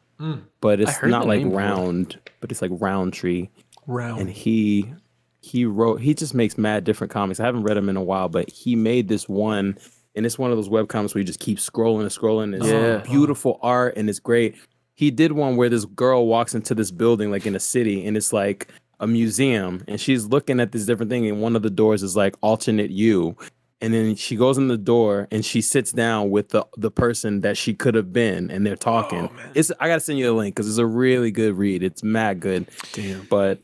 but it's not like round, but it's like Roundtree. And he just makes mad different comics. I haven't read them in a while, but he made this one, and it's one of those web comics where you just keep scrolling and scrolling. It's beautiful art and it's great. He did one where this girl walks into this building like in a city, and it's like a museum, and she's looking at this different thing, and one of the doors is like alternate you. and then she goes in the door and she sits down with the person that she could have been, and they're talking. I gotta send you the link because it's a really good read. It's mad good. Damn. But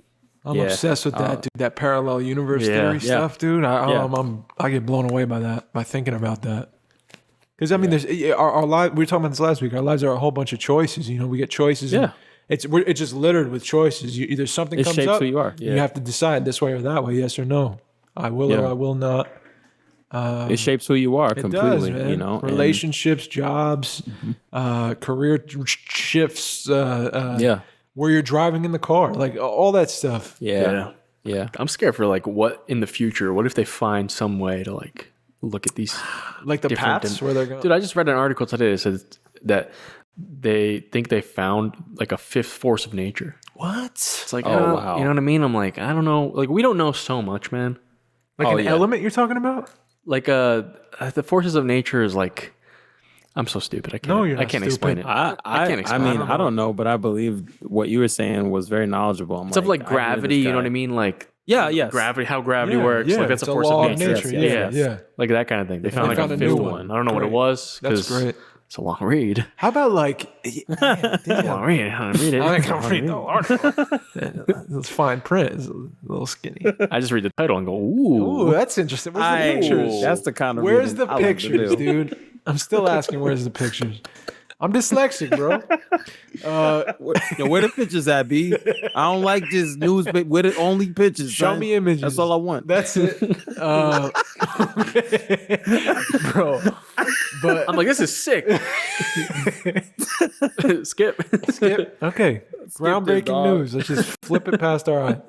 I'm obsessed with that, dude. That parallel universe theory stuff, dude. I get blown away by that, by thinking about that. Because I mean, there's our life. We were talking about this last week. Our lives are a whole bunch of choices. We get choices. Yeah. It's just littered with choices. Either something comes shapes up, who you are. Yeah. you have to decide this way or that way, yes or no. I will or I will not. It shapes who you are completely. It does, man. Relationships, jobs, career shifts. Where you're driving in the car, like all that stuff. Yeah. I'm scared for like what in the future. What if they find some way to like look at these like the paths where they're going? Dude, I just read an article today that said that they think they found like a fifth force of nature. What? It's like, wow. You know what I mean? I'm like, I don't know. Like, we don't know so much, man. Like an element you're talking about? Like the forces of nature is like, I'm so stupid. I can't explain it. I can't explain it. I don't know, but I believe what you were saying was very knowledgeable. Stuff like gravity, you know what I mean? Like, gravity, how gravity works. Yeah, like that's a force of nature. Yeah. Like that kind of thing. They found like a fifth one. I don't know what it was. That's great. It's a long read. How about like, it's a long read. I read it. I can't read the article. It's fine print. It's a little skinny. I just read the title and go, ooh, that's interesting. Where's the pictures? That's the kind of. Where's the pictures, dude? I'm still asking, where's the pictures? I'm dyslexic, bro. Where the pictures at, B? I don't like this news, but where the only pictures? Show me images. That's all I want. That's it. Bro. But I'm like, this is sick. Skip. Okay. Groundbreaking news. Let's just flip it past our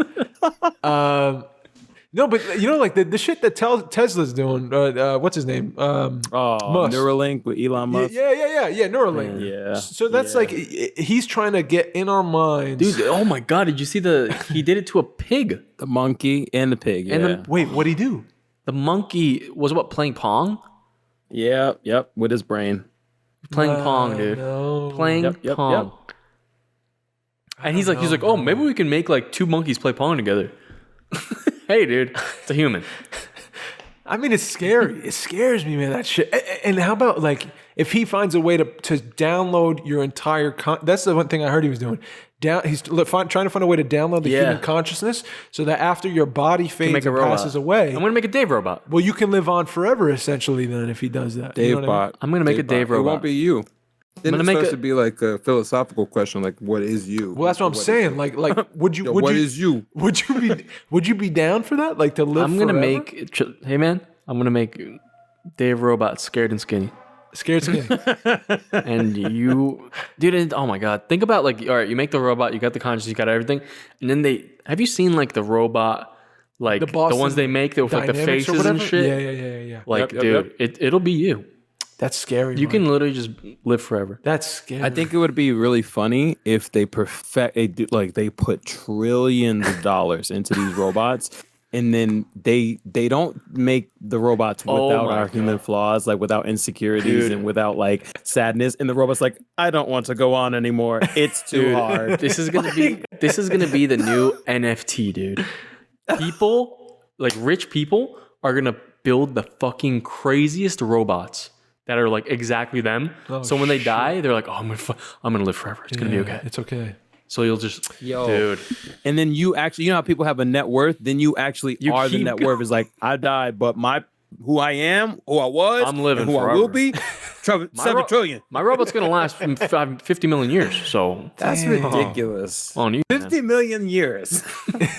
eye. No, but like the shit that Tesla's doing. What's his name? Musk. Neuralink with Elon Musk. Yeah, Neuralink. Yeah. So that's like he's trying to get in our minds, dude. Oh my god, did you see he did it to a pig, the monkey and the pig. Yeah. And wait, what'd he do? The monkey was playing Pong. Yep, with his brain. Playing Pong, dude. No. Playing Pong. And he's like, oh, maybe we can make like two monkeys play Pong together. Hey, dude, it's a human. I mean, it's scary. It scares me, man, that shit. And how about like if he finds a way to download your entire that's the one thing I heard he was doing. He's trying to find a way to download the human consciousness so that after your body fades and passes away. I'm going to make a Dave robot. Well, you can live on forever, essentially, then, if he does that. Dave bot. I'm going to make a Dave robot. It won't be you. Then it's supposed to be like a philosophical question, like what is you? Well, that's what I'm saying. Like, would you? What is you? Would you be down for that? Like to live? I'm gonna make. Hey man, I'm gonna make Dave robot scared and skinny. Scared skinny. And you, dude. Oh my god. Think about like, all right, you make the robot. You got the consciousness. You got everything. And then have you seen like the robot? Like the ones they make with like the faces and shit. Yeah. Like, dude, it'll be you. That's scary. You can literally just live forever. That's scary. I think it would be really funny if they they put trillions of dollars into these robots, and then they don't make the robots without our human flaws, like without insecurities and without like sadness. And the robot's like, I don't want to go on anymore. It's too hard. This is gonna be the new NFT, dude. People, like rich people, are gonna build the fucking craziest robots that are like exactly them. So when they die, they're like, oh, I'm gonna live forever. It's gonna be okay. It's okay. So you'll just, dude. And then you actually, how people have a net worth? Then you actually are the net worth. Is like, I died, but who I am, who I was, I'm living and who forever. I will be, 7 trillion. My robot's gonna last 50 million years. So that's ridiculous. On you, 50 million years.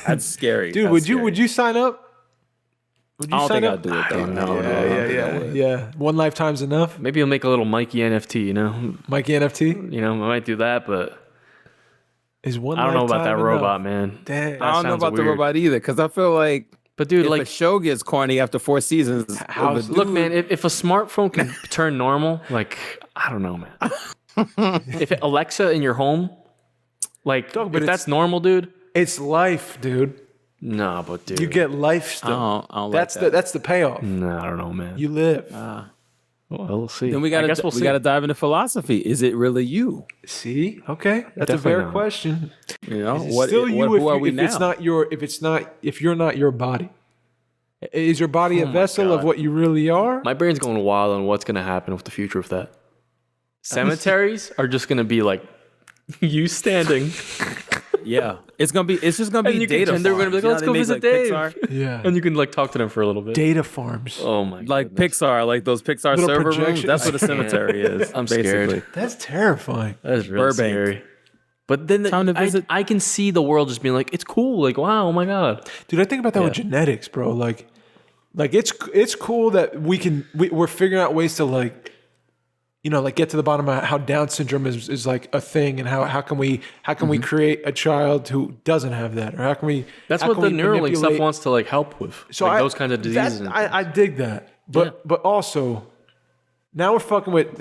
That's scary. Dude, would you sign up? I don't think I'd do it though. No. Yeah. One lifetime's enough. Maybe you'll make a little Mikey NFT, you know? Mikey NFT? You know, I might do that, but I don't know about that robot, man. Damn. I don't know about the robot either, because I feel like, but dude, if a show gets corny after 4 seasons, look, man, if a smartphone can turn normal, like, I don't know, man. If Alexa in your home, like, if that's normal, dude. It's life, dude. Nah, but dude, you get life still. I don't that's like that's the payoff. Nah, I don't know, man. You live. Well, we'll see. Then we gotta dive into philosophy. Is it really you? See, okay, that's Definitely a fair not. question. You know, Is it still you who are we if now? it's not your if you're not your body. Is your body a vessel of what you really are? My brain's going wild on what's going to happen with the future of that. Cemeteries are just going to be like you standing. Yeah, it's just gonna be data. And they're gonna be like, let's go visit Dave. Pixar? Yeah, and you can like talk to them for a little bit. Data farms. Oh my, like goodness. Pixar, like those Pixar Little server projection- rooms. That's what a cemetery is. I'm basically. scared. That's terrifying. That is really Burbank. scary. But then Time to visit. I can see the world just being like, it's cool. Like, wow, oh my god. Dude, I think about that with genetics, bro. Like it's cool that we're figuring out ways to like, you know, like get to the bottom of how Down syndrome is like a thing, and how can we create a child who doesn't have that, or how can we? That's how what can the we Neuralink stuff manipulate- wants to like help with. So like those kinds of diseases. I dig that, but also now we're fucking with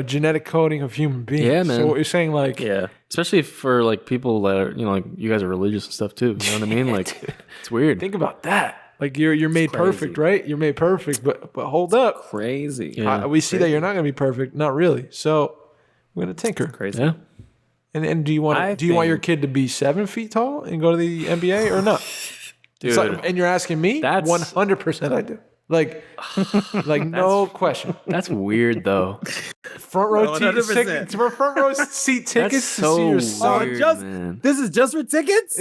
genetic coding of human beings. Yeah, man. So what you're saying, like, Yeah, especially for like people that are, like you guys are religious and stuff too. You know what I mean? Like it's weird. think about that. Like you're made crazy. perfect, right? You're made perfect, but hold up. crazy. Yeah. We see that you're not going to be perfect, not really. So we're going to tinker. Crazy. And do you want your kid to be 7 feet tall and go to the NBA or not? Dude, And you're asking me? That's- 100% I do. Like no question. that's weird though. Front row 100%. front row seat tickets That's to see your so son. weird, man. This is just for tickets.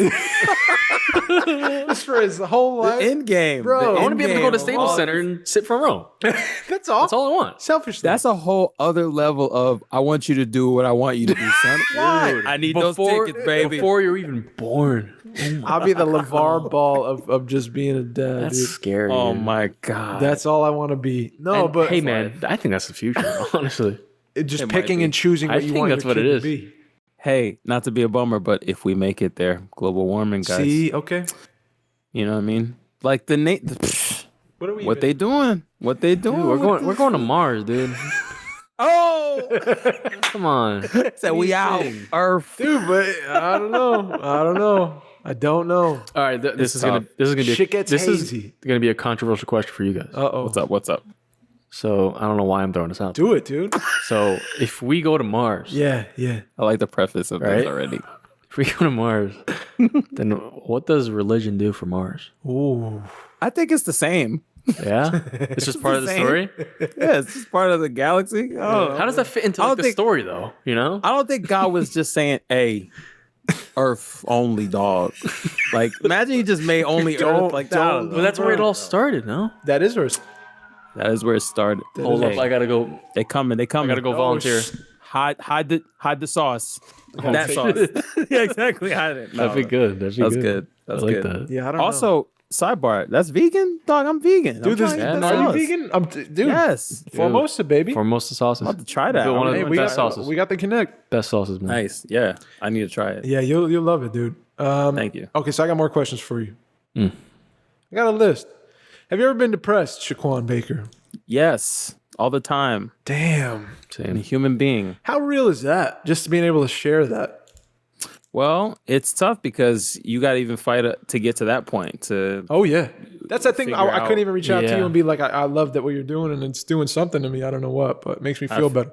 Just for his whole life. End game, Bro, I want to be able to go to Endgame. Staples Center and sit front row. That's all. That's all I want. Selfishly. That's a whole other level of I want you to do what I want you to do, son. Why? I need those tickets, baby. Before you're even born. I'll be the LeVar Ball of just being a dad, That's dude. scary. Oh dude. my god. That's all I want to be. No, And, but hey man, I think that's the future. Honestly, just It might picking be. and choosing what I you think want that's your what kid it to is. be. Hey, not to be a bummer, but if we make it there, global warming, guys. See, okay. You know what I mean? Like What are we? what they doing? What they doing? dude, we're going to Mars, dude. Oh, Come on. so we out Earth. Dude, but I don't know. I don't know. All right, this is gonna be Shit gets this hazy. is gonna be a controversial question for you guys. Uh-oh. What's up? So I don't know why I'm throwing this out. Do it, dude. So if we go to Mars, Yeah. I like the preface of Right? this already. if we go to Mars, then what does religion do for Mars? Ooh. I think it's the same. Yeah, it's just part of the same. story. Yeah, it's just part of the galaxy. Oh, How does that fit into I like, don't the think- story, though? You know, I don't think God was just saying, "Hey, Earth only, dog." Like, imagine he just made only Earth like that. but that's where it all started. No, That is where That is where it started. hold up, I gotta go. They coming. I gotta go volunteer. Hide the sauce. That sauce. Yeah, exactly. Hide it. No, That'd be good. That'd be That's good. good. That's I like good. that. Yeah, I don't know. Also, sidebar. That's vegan, dog. I'm vegan. Dude, I'm trying to get that are you sauce. vegan? Dude. Yes. Formosa, baby. Formosa sauces. I'll have to try that. But one of Hey, the we best got sauces. we got the connect. Best sauces, man. Nice. Yeah. I need to try it. Yeah, you'll love it, dude. Thank you. Okay, so I got more questions for you. I got a list. Have you ever been depressed, Shaquan Baker? Yes. All the time. Damn. I'm a Same. human being. How real is that? Just being able to share that. Well, it's tough because you got to even fight to get to that point. To Oh yeah, that's the thing. I Figure couldn't out- even reach out to yeah. you and be like, I love that what you're doing, and it's doing something to me. I don't know what, but it makes me feel better.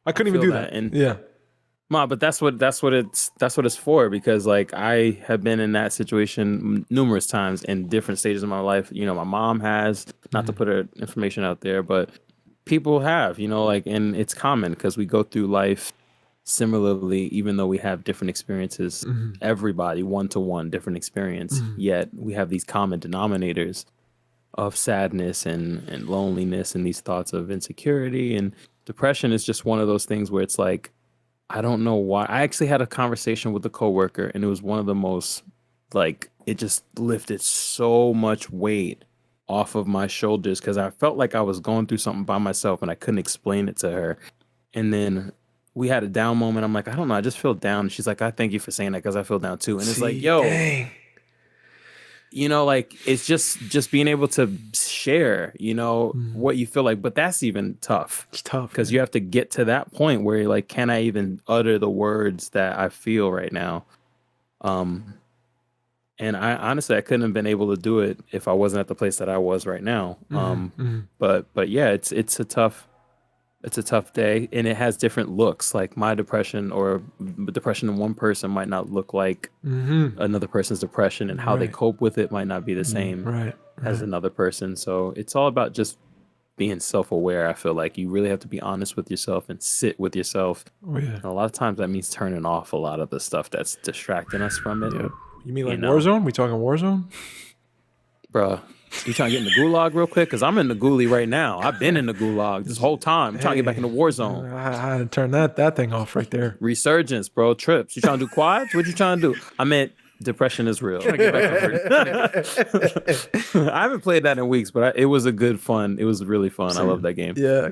I couldn't even feel do that, that. and- Yeah. Ma, but that's what it's for, because like I have been in that situation numerous times in different stages of my life. You know, my mom has, not to put her information out there, but people have, like, and it's common because we go through life similarly, even though we have different experiences. Everybody one-to-one different experience, yet we have these common denominators of sadness and loneliness and these thoughts of insecurity, and depression is just one of those things where it's like, I don't know why. I actually had a conversation with a coworker, and it was one of the most, like, it just lifted so much weight off of my shoulders because I felt like I was going through something by myself and I couldn't explain it to her. And then we had a down moment. I'm like, I don't know, I just feel down. And she's like, I thank you for saying that because I feel down too. And it's like, yo, dang. like, it's just being able to share, what you feel like. But that's even tough. It's tough Because you have to get to that point where you're like, can I even utter the words that I feel right now? And I honestly, I couldn't have been able to do it if I wasn't at the place that I was right now. But yeah, it's a tough day, and it has different looks. Like my depression or depression in one person might not look like another person's depression, and how they Right. cope with it might not be the same. right. as another person. So it's all about just being self-aware. I feel like you really have to be honest with yourself and sit with yourself. Oh yeah. And a lot of times that means turning off a lot of the stuff that's distracting us from it. Yep. You mean like Warzone? We talking Warzone? Bruh, you trying to get in the gulag real quick? Because I'm in the ghoulie right now. I've been in the gulag this whole time. I'm trying to get back in the Warzone. I had to turn that thing off right there. Resurgence, bro. Trips. You trying to do quads? What you trying to do? I meant depression is real. I haven't played that in weeks, but it was a good fun. It was really fun. Same. I love that game. Yeah.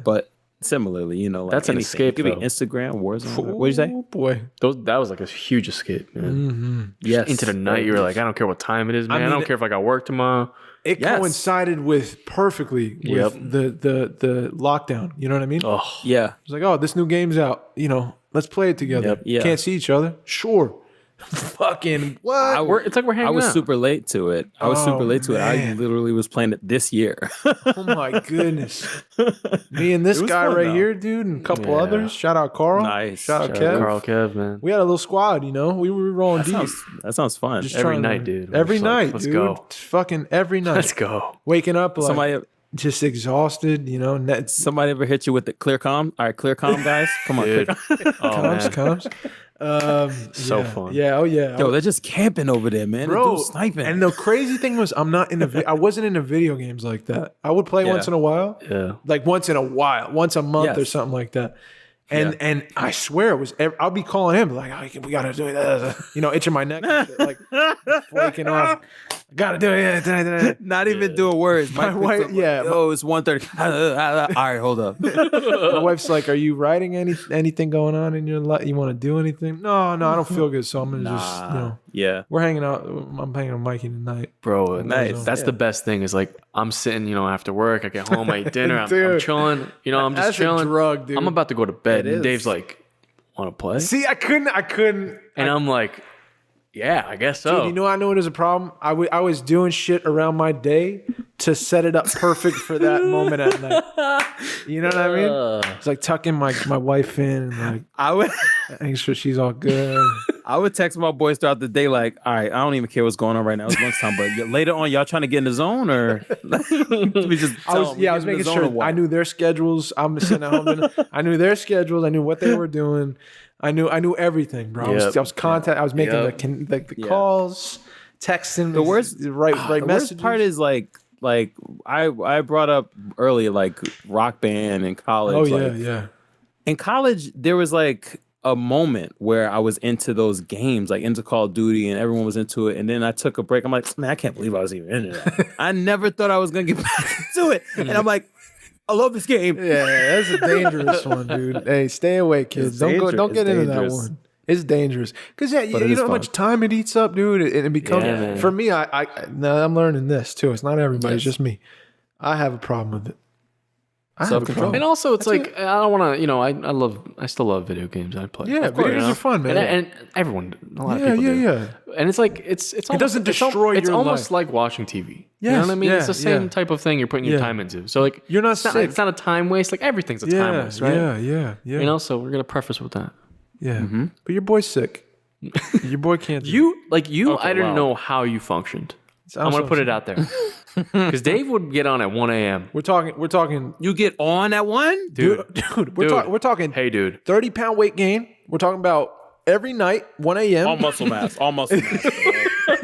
But similarly, like that's an escape. It could be Instagram, Warzone. What'd you say? Oh boy, that was like a huge escape, man. Mm-hmm. Yes, into the night. You were like, I don't care what time it is, man. I don't care if I got work tomorrow. It coincided with perfectly with the lockdown. You know what I mean? Oh yeah. It's like, oh, this new game's out. Let's play it together. Yep. Yeah. Can't see each other. Sure. Fucking what? It's like we're hanging out. I was super late to it. I literally was playing it this year. Oh my goodness. Me and this guy fun, here, dude, and a couple others. Shout out Carl. Nice. Shout out Kev. Carl, Kev, man. We had a little squad, we were rolling deep. That sounds fun. Just every night, dude. Every night, let's dude. go. Fucking every night. Let's go. Waking up like somebody just exhausted, Somebody ever hit you with the clear comm? All right, clear comm, guys. Come on, dude. Comes. So fun. Yeah. Oh yeah. Yo, they're just camping over there, man. Bro, sniping. And the crazy thing was, I wasn't into video games like that. I would play once in a while. Yeah. Like once in a while, once a month or something like that. And I swear it was. I'll be calling him like, oh, we gotta do it. Itching my neck, and shit, like flaking off. Gotta do it. Not even doing words. My wife, Oh, it's 1:30. All right, hold up. My wife's like, "Are you writing anything going on in your life? You want to do anything?" No, I don't feel good, so I'm gonna just, Yeah. We're hanging out. I'm hanging with Mikey tonight, bro. Nice. That's the best thing. Is like I'm sitting, after work, I get home, I eat dinner, I'm chilling. I'm just chilling. That's a drug, dude. I'm about to go to bed, and Dave's like, "Want to play?" See, I couldn't. And I'm like, yeah, I guess so. Dude, I know it is a problem. I was doing shit around my day to set it up perfect for that moment at night. You know what I mean? It's like tucking my wife in and like I would make sure she's all good. I would text my boys throughout the day like, all right, I don't even care what's going on right now. It's lunchtime, but later on, y'all trying to get in the zone or we just I was making sure I knew their schedules. I'm sitting at home. I knew their schedules. I knew what they were doing. I knew everything, bro. Yep. I was making the calls, texting. The worst, right the messages. worst part is like I brought up earlier like rock band in college. Oh yeah. In college, there was like a moment where I was into those games, like into Call of Duty, and everyone was into it. And then I took a break. I'm like, man, I can't believe I was even into that. I never thought I was gonna get back into it. And I'm like, I love this game. Yeah, that's a dangerous one, dude. Hey, stay away, kids. Don't get into that one. It's dangerous because you know how much time it eats up, dude. It becomes for me. I'm learning this too. It's not everybody. It's just me. I have a problem with it. Self-control. And also, it's I don't want to. I still love video games. I play. Yeah, video games are fun, man. And everyone, a lot of people do. Yeah. And it's like it's almost, it doesn't destroy your life. It's almost like watching TV. You know what I mean? It's the same type of thing you're putting your time into. So like, you're not sick. It's not a time waste. Like everything's a time waste, right? Yeah. So we're gonna preface with that. Yeah. But your boy's sick. Your boy can't. I didn't know how you functioned. I'm gonna put it out there. Because Dave would get on at 1 a.m. We're talking. You get on at 1? Dude. We're talking. Hey, dude. 30-pound weight gain. We're talking about every night, 1 a.m. All muscle mass.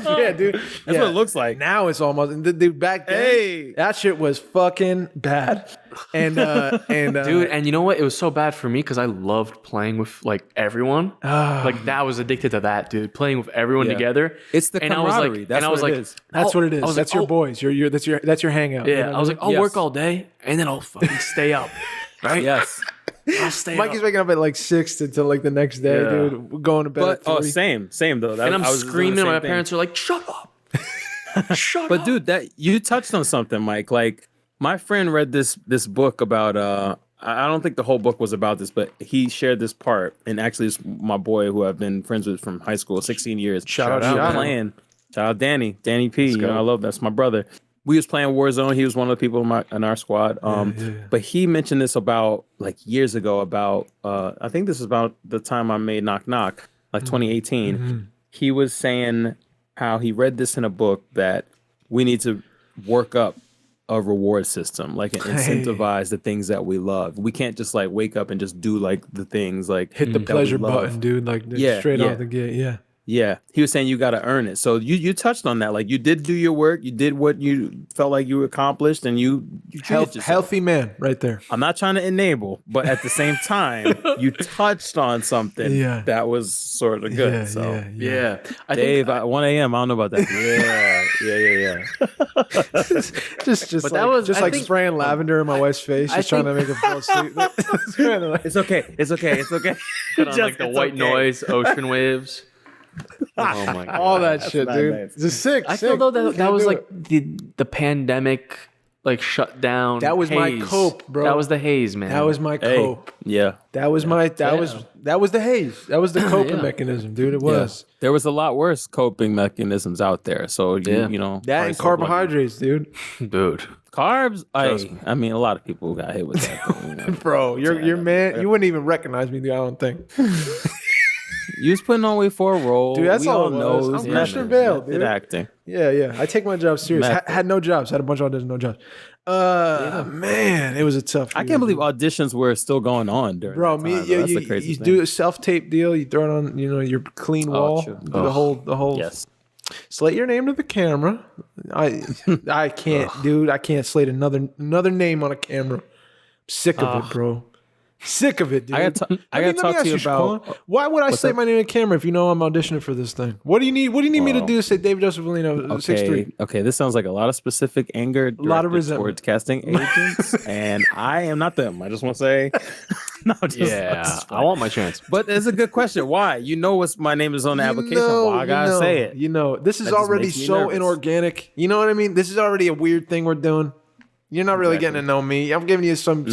Yeah, dude. That's what it looks like. Now it's almost. Dude, back then, that shit was fucking bad. And dude, and you know what? It was so bad for me because I loved playing with like everyone. Like that was addicted to that, dude. Playing with everyone together. It's the camaraderie. That's what it is. That's what it is. That's your boys. That's your hangout. Yeah, I was like, I'll work all day and then I'll fucking stay up. Right? Yes. I'll stay Mikey's up. waking up at like 6 until like the next day, dude. We're going to bed at 3. Same though. And I'm screaming. My parents are like, "Shut up, shut up!" But dude, that you touched on something, Mike. Like my friend read this book about. I don't think the whole book was about this, but he shared this part. And actually, it's my boy who I've been friends with from high school, 16 years. Shout out, playing. Shout out, Danny P. I love that's my brother. We was playing Warzone. He was one of the people in our squad. But he mentioned this about like years ago about, I think this is about the time I made Knock Knock, like 2018. He was saying how he read this in a book that we need to work up a reward system, like incentivize the things that we love. We can't just like wake up and just do like the things like hit the pleasure button, dude. Like straight out the gate. Yeah. Yeah, he was saying you got to earn it. So you touched on that. Like you did do your work. You did what you felt like you accomplished, and you treated yourself. Healthy man, right there. I'm not trying to enable, but at the same time, you touched on something that was sort of good. Yeah. Dave, at 1 a.m. I don't know about that. Yeah. just like spraying lavender in my wife's face, just trying to make her fall asleep. It's okay. Put on like the white noise, ocean waves. Oh my god! All that shit, dude. Nice. Just sick. I feel though that was like the pandemic, like shut down. That was haze. My cope, bro. That was the haze, man. That was my cope. Yeah. That was my that was the haze. That was the coping mechanism, dude. It was. Yeah. There was a lot worse coping mechanisms out there. So you know that and carbohydrates, dude. Carbs. I mean, a lot of people got hit with that. Bro, you're man. You wouldn't even recognize me, dude. I don't think. You was putting on weight for a role. Dude, that's all it was. I'm Christian Bale, dude. Acting. Yeah. I take my job serious. Had no jobs. Had a bunch of auditions, no jobs. Man, it was a tough. I can't believe auditions were still going on during. Bro, that's the craziest thing. Do a self-tape deal. You throw it on, your clean wall. True. The whole. Yes. Slate your name to the camera. I can't, dude. I can't slate another name on a camera. I'm sick of it, bro. Sick of it, dude. I gotta talk to you about Shaquan, why would I say my name on camera if you know I'm auditioning for this thing? What do you need? What do you need me to do to say David Joseph Valino 6'3"? Okay, this sounds like a lot of specific anger, a lot of resentment towards casting agents, and I am not them. I just want to say, I want my chance. But it's a good question. Why? You know what's my name is on the application. Why I gotta say it? This is already so inorganic. You know what I mean? This is already a weird thing we're doing. You're not really getting to know me. I'm giving you some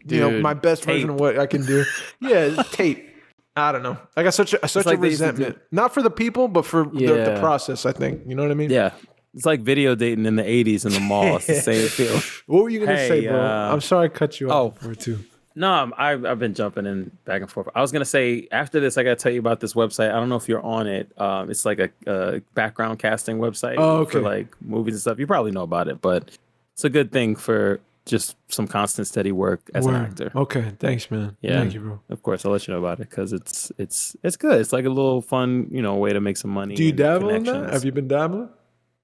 my best version of what I can do. Yeah, tape. I don't know. I got such a resentment. Not for the people, but for the process, I think. You know what I mean? Yeah. It's like video dating in the 80s in the mall. It's the same feel. What were you going to say, bro? I'm sorry I cut you off for two. No, I've been jumping in back and forth. I was going to say, after this, I got to tell you about this website. I don't know if you're on it. It's like a background casting website for like movies and stuff. You probably know about it, but it's a good thing for just some constant, steady work as an actor. Okay, thanks, man. Yeah, thank you, bro. Of course, I'll let you know about it because it's good. It's like a little fun, way to make some money. Do you dabble in that? Have you been dabbling?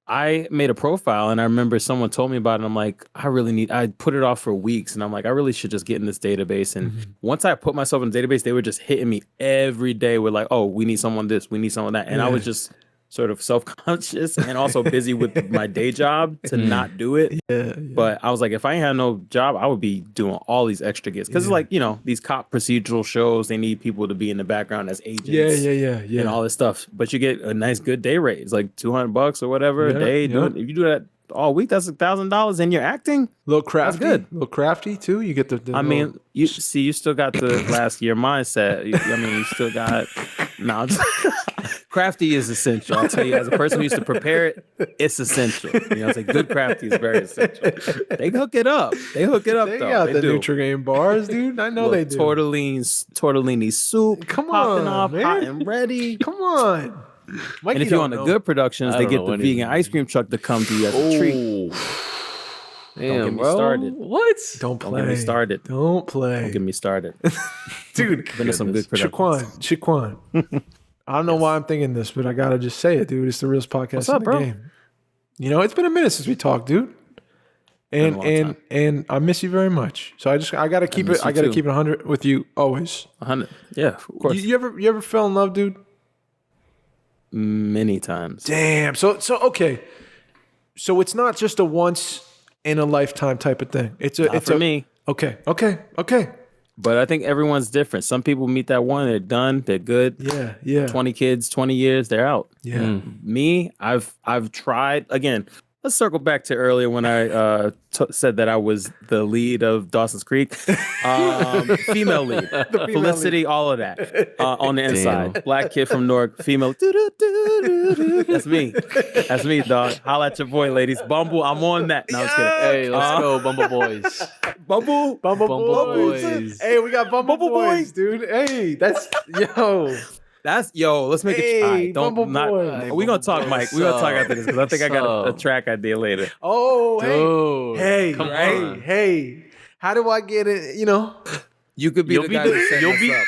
I made a profile and I remember someone told me about it. And I'm like, I put it off for weeks, and I'm like, I really should just get in this database. And once I put myself in the database, they were just hitting me every day with like, oh, we need someone this, we need someone that, and I was just sort of self-conscious and also busy with my day job to not do it. But I was like, if I ain't had no job, I would be doing all these extra gigs. Because it's like, these cop procedural shows, they need people to be in the background as agents. Yeah. And all this stuff. But you get a nice, good day rate. It's like $200 or whatever a day. If you do that all week, that's $1,000 and you're acting. Little crafty. That's good. A little crafty too. You get the I mean, you still got the last year mindset. You still got crafty is essential. I'll tell you, as a person who used to prepare it, it's essential. It's like good crafty is very essential. They hook it up. They got the Nutri-Game bars, dude. I know they do. Tortellini soup. Come popping on, off, man. hot and ready. Come on. Mikey, and if you're on the good productions, they get the vegan ice cream truck to come to you as a treat. Don't get me started. What? Don't get me started. Don't play. Don't get me started. Dude, been to some good productions. Shaquan. I don't know why I'm thinking this, but I gotta just say it, dude. It's the realest podcast What's up, in the game. It's been a minute since we talked, dude. And I miss you very much. So I gotta keep it. I gotta keep it 100 with you always. 100. Yeah, of course. You ever fell in love, dude? Many times. Damn. So okay. So it's not just a once in a lifetime type of thing. It's for me. Okay. But I think everyone's different. Some people meet that one, they're done, they're good. Yeah. 20 kids, 20 years, they're out. Yeah. Me, I've tried again. Let's circle back to earlier when I said that I was the lead of Dawson's Creek. Female lead. Felicity, lead. All of that on the inside. Black kid from Newark, female. That's me. That's me, dog. Holla at your boy, ladies. Bumble, I'm on that. No, I'm just kidding. Hey, let's go, Bumble Boys. Bumble Boys. Hey, we got Bumble Boys, dude. Hey, that's, yo. Let's make it. All right, don't not. We're gonna talk, Mike. We're gonna talk after this because I think I got a track idea later. Oh, hey, Come hey, on. hey. How do I get it? You know. You could be the guy who's setting us up.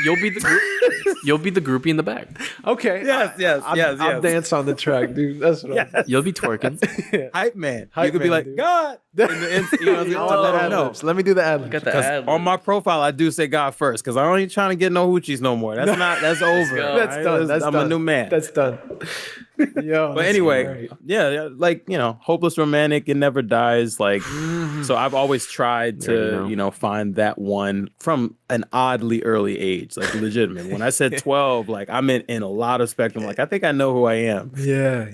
You'll be the groupie in the back. Okay. Yes. I'll dance on the track, dude. That's what I'm You'll be twerking. Hype man. Hype You could be man, like, dude. God. Let him know. Let me do the ad-libs. Got the Because ad. on my profile, I do say God first because I ain't trying to get no hoochies no more. That's over. go. That's done. I'm a new man. That's done. Yo, But anyway, hopeless romantic, it never dies. Like, so I've always tried to, find that one from an oddly early age, like legitimate. When I said 12, like I'm in a lot of spectrum. Like I think I know who I am. Yeah.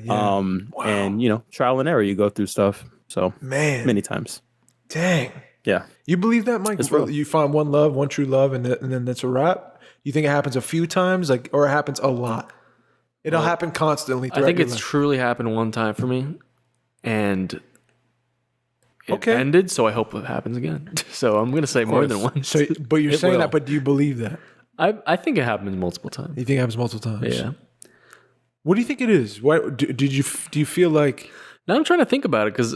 And trial and error, you go through stuff. So many times. Dang. Yeah. You believe that, Mike? You find one love, one true love, and then that's a wrap? You think it happens a few times, or it happens a lot? It'll happen constantly. I think it's truly happened one time for me, and it ended. So I hope it happens again. So I'm gonna say more than once. So, but you're saying that, but do you believe that? I think it happens multiple times. You think it happens multiple times? Yeah. What do you think it is? What do you feel like? Now I'm trying to think about it because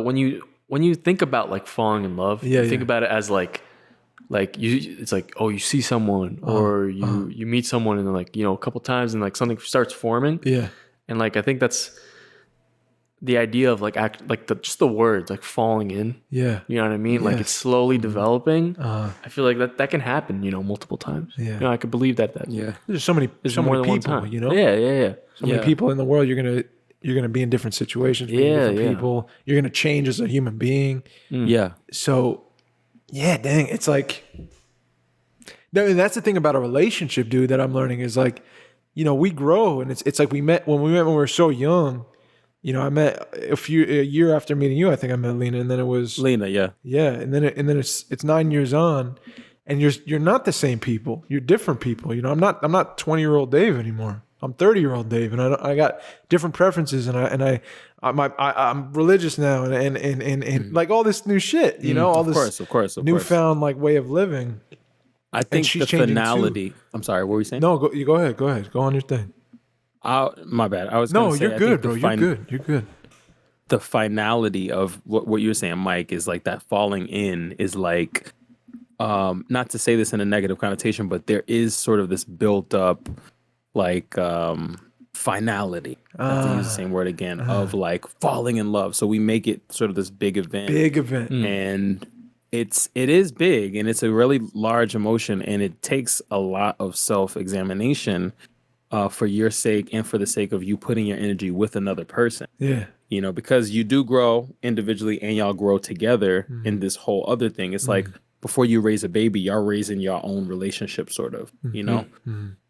when you think about like falling in love, you think about it as like it's like, oh, you see someone or you meet someone and then like, a couple times and like something starts forming. Yeah. And like, I think that's the idea of like just the words like falling in. Yeah. You know what I mean? Yes. Like it's slowly developing. I feel like that can happen, multiple times. Yeah. I could believe that. Yeah. There's so many people, one time. Yeah. So many people in the world, you're gonna be in different situations with different people. You're gonna change as a human being. Yeah. So, dang, it's like that's the thing about a relationship, dude. That I'm learning is like, we grow, and it's like when we were so young. I met a year after meeting you. I think I met Lena, and then it was Lena. Yeah, and then it's 9 years on, and you're not the same people. You're different people. I'm not 20-year-old Dave anymore. I'm 30-year-old Dave, and I got different preferences, and I'm religious now, and like all this new shit, all this of course, newfound like way of living. I think the finality. I'm sorry, what were you saying? No, go ahead. Go on your thing. My bad. I was you're good, bro. You're good. The finality of what you were saying, Mike, is like that falling in is like, not to say this in a negative connotation, but there is sort of this built up like finality, not to use the same word again, of like falling in love. So we make it sort of this big event. And it is big, and it's a really large emotion, and it takes a lot of self-examination for your sake and for the sake of you putting your energy with another person. Yeah. Because you do grow individually and y'all grow together in this whole other thing. It's like before you raise a baby, y'all raising your own relationship sort of,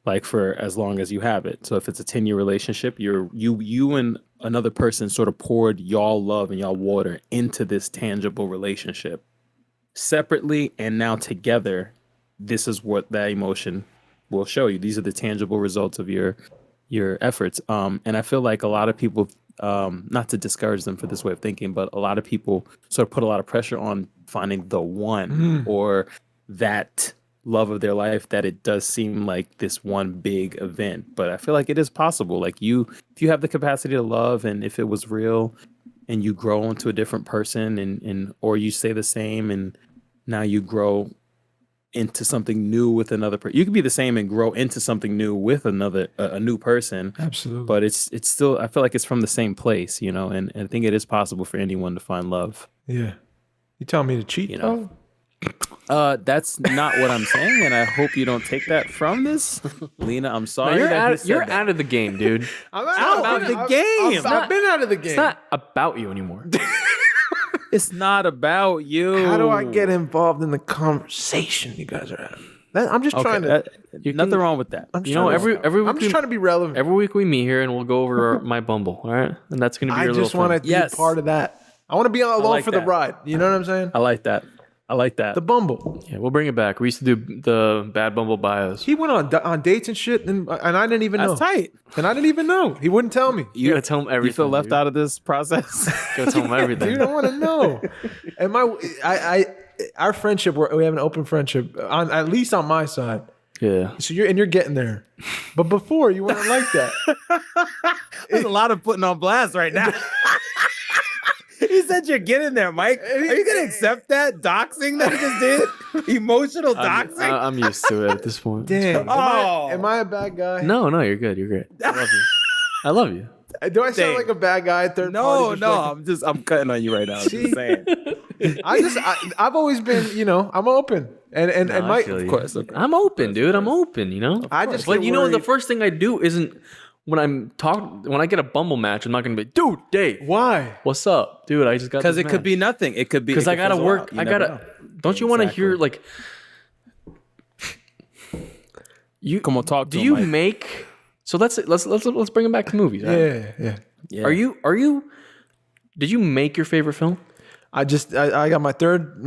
like for as long as you have it. So if it's a 10-year relationship, you and another person sort of poured y'all love and y'all water into this tangible relationship separately, and now together, this is what that emotion will show you. These are the tangible results of your efforts. And I feel like a lot of people, not to discourage them for this way of thinking, but a lot of people sort of put a lot of pressure on finding the one or that love of their life, that it does seem like this one big event. But I feel like it is possible. Like if you have the capacity to love, and if it was real, and you grow into a different person, and or you stay the same, and now you grow into something new with another person. You can be the same and grow into something new with a new person. Absolutely. But it's still, I feel like it's from the same place, and I think it is possible for anyone to find love. Yeah. You telling me to cheat? That's not what I'm saying, and I hope you don't take that from this. Lena, I'm sorry. No, you're out of the game, dude. I'm out of the game. I've been out of the game. It's not about you anymore. It's not about you. How do I get involved in the conversation you guys are having? I'm just trying to. Nothing wrong with that. Every week I'm just trying to be relevant. Every week we meet here and we'll go over my Bumble, all right? And that's going to be your little thing. I just want to be part of that. I want to be along for the ride. You know what I'm saying? I like that. The Bumble. Yeah, we'll bring it back. We used to do the bad Bumble bios. He went on dates and shit, and I didn't even know. That's tight. And I didn't even know. He wouldn't tell me. You gotta tell him everything. You feel left out of this process? Gotta tell him everything. Dude, I want to know. And our friendship, we have an open friendship, at least on my side. Yeah. So you're getting there. But before, you weren't like that. There's a lot of putting on blast right now. He said you're getting there, Mike. Are you going to accept that doxing that he just did? Emotional doxing? I'm used to it at this point. Damn. Am I a bad guy? No, you're good. You're great. I love you. I love you. Do I sound like a bad guy? Third party? No. I'm cutting on you right now. I'm just saying. I've always been, I'm open. And Mike, of course. I'm open, dude. I'm open, I just like, get worried. the first thing I do isn't when I get a Bumble match, I'm not going to be, dude, Dave. Why? What's up? Dude, I just got Because it could be nothing. It could be. Because I got to work. Don't you want to hear, like, come on, talk to do him, you Mike. make, so let's bring it back to movies. Right? Yeah. Are you, did you make your favorite film? I got my third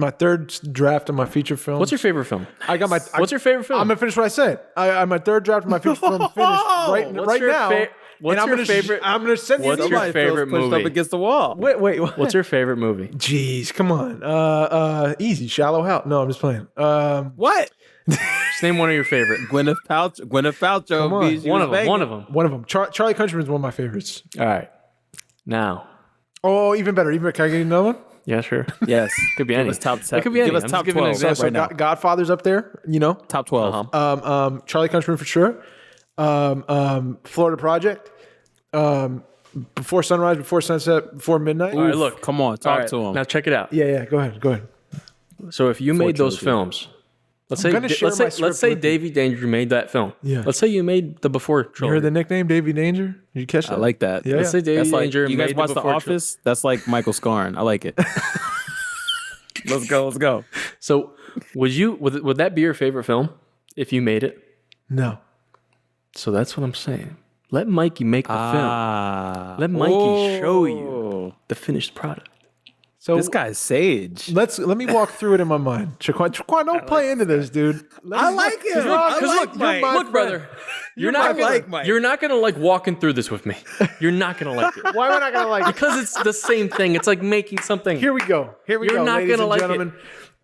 draft of my feature film. What's your favorite film? What's your favorite film? I'm gonna finish what I said. I my third draft of my feature film finished right now. What's your favorite? I'm gonna send you. What's your favorite pushed movie? up against the wall. Wait. What? What's your favorite movie? Jeez, come on. Easy. Shallow Hal. No, I'm just playing. What? Just name one of your favorite. Gwyneth Paltrow. Come on. One of them. Charlie Countryman's one of my favorites. All right. Now. Oh, even better. Can I get you another one? Yeah, sure. Yes. Could be any. Give us top 7. It could be any. Give us I'm top just giving an 12 example. So right now. Godfather's up there. Top 12. Charlie Countryman for sure. Florida Project. Before Sunrise, Before Sunset, Before Midnight. All right, look. Come on, talk to him. Now check it out. Yeah. Go ahead. So if you made those films, let's say Davey Danger made that film. Yeah. Let's say you made the Before You trilogy. heard the nickname Davey Danger? Did you catch that? I like that. Yeah. Let's say Davey That's like, Danger you guys made watch the The Before Office? That's like Michael Scarn. I like it. Let's go. So would that be your favorite film if you made it? No. So that's what I'm saying. Let Mikey make the film. Let Mikey show you the finished product. So This guy's sage. let me walk through it in my mind. Shaquan, don't play into this, dude. I like him. Look, brother. You're not gonna like walking through this with me. You're not gonna like it. Why am I not gonna like it? Because it's the same thing. It's like making something. Here we go. You're not ladies gonna and like gentlemen.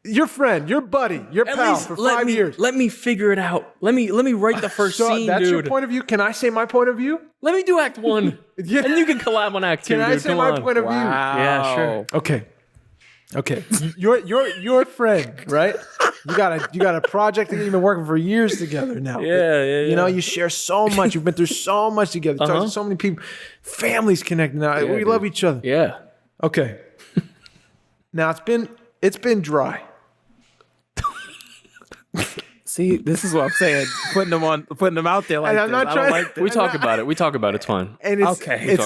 Your friend, your buddy, your At pal least for 5 years. Let me figure it out. Let me write the first So scene, that's dude. your point of view. Can I say my point of view? Let me do Act 1, Yeah. and you can collab on Act 2. Can I dude. say Come my on. point of view? Yeah, sure. Okay. Your friend, right? You got a project that you've been working for years together now. Yeah. You share so much. You've been through so much together. Talked to so many people. Families connected now. We love each other. Yeah. Okay. Now it's been dry. See, this is what I'm saying. Putting them out there like And I'm this. not I trying- don't like this. We talk about it. It's fine. And it's Okay.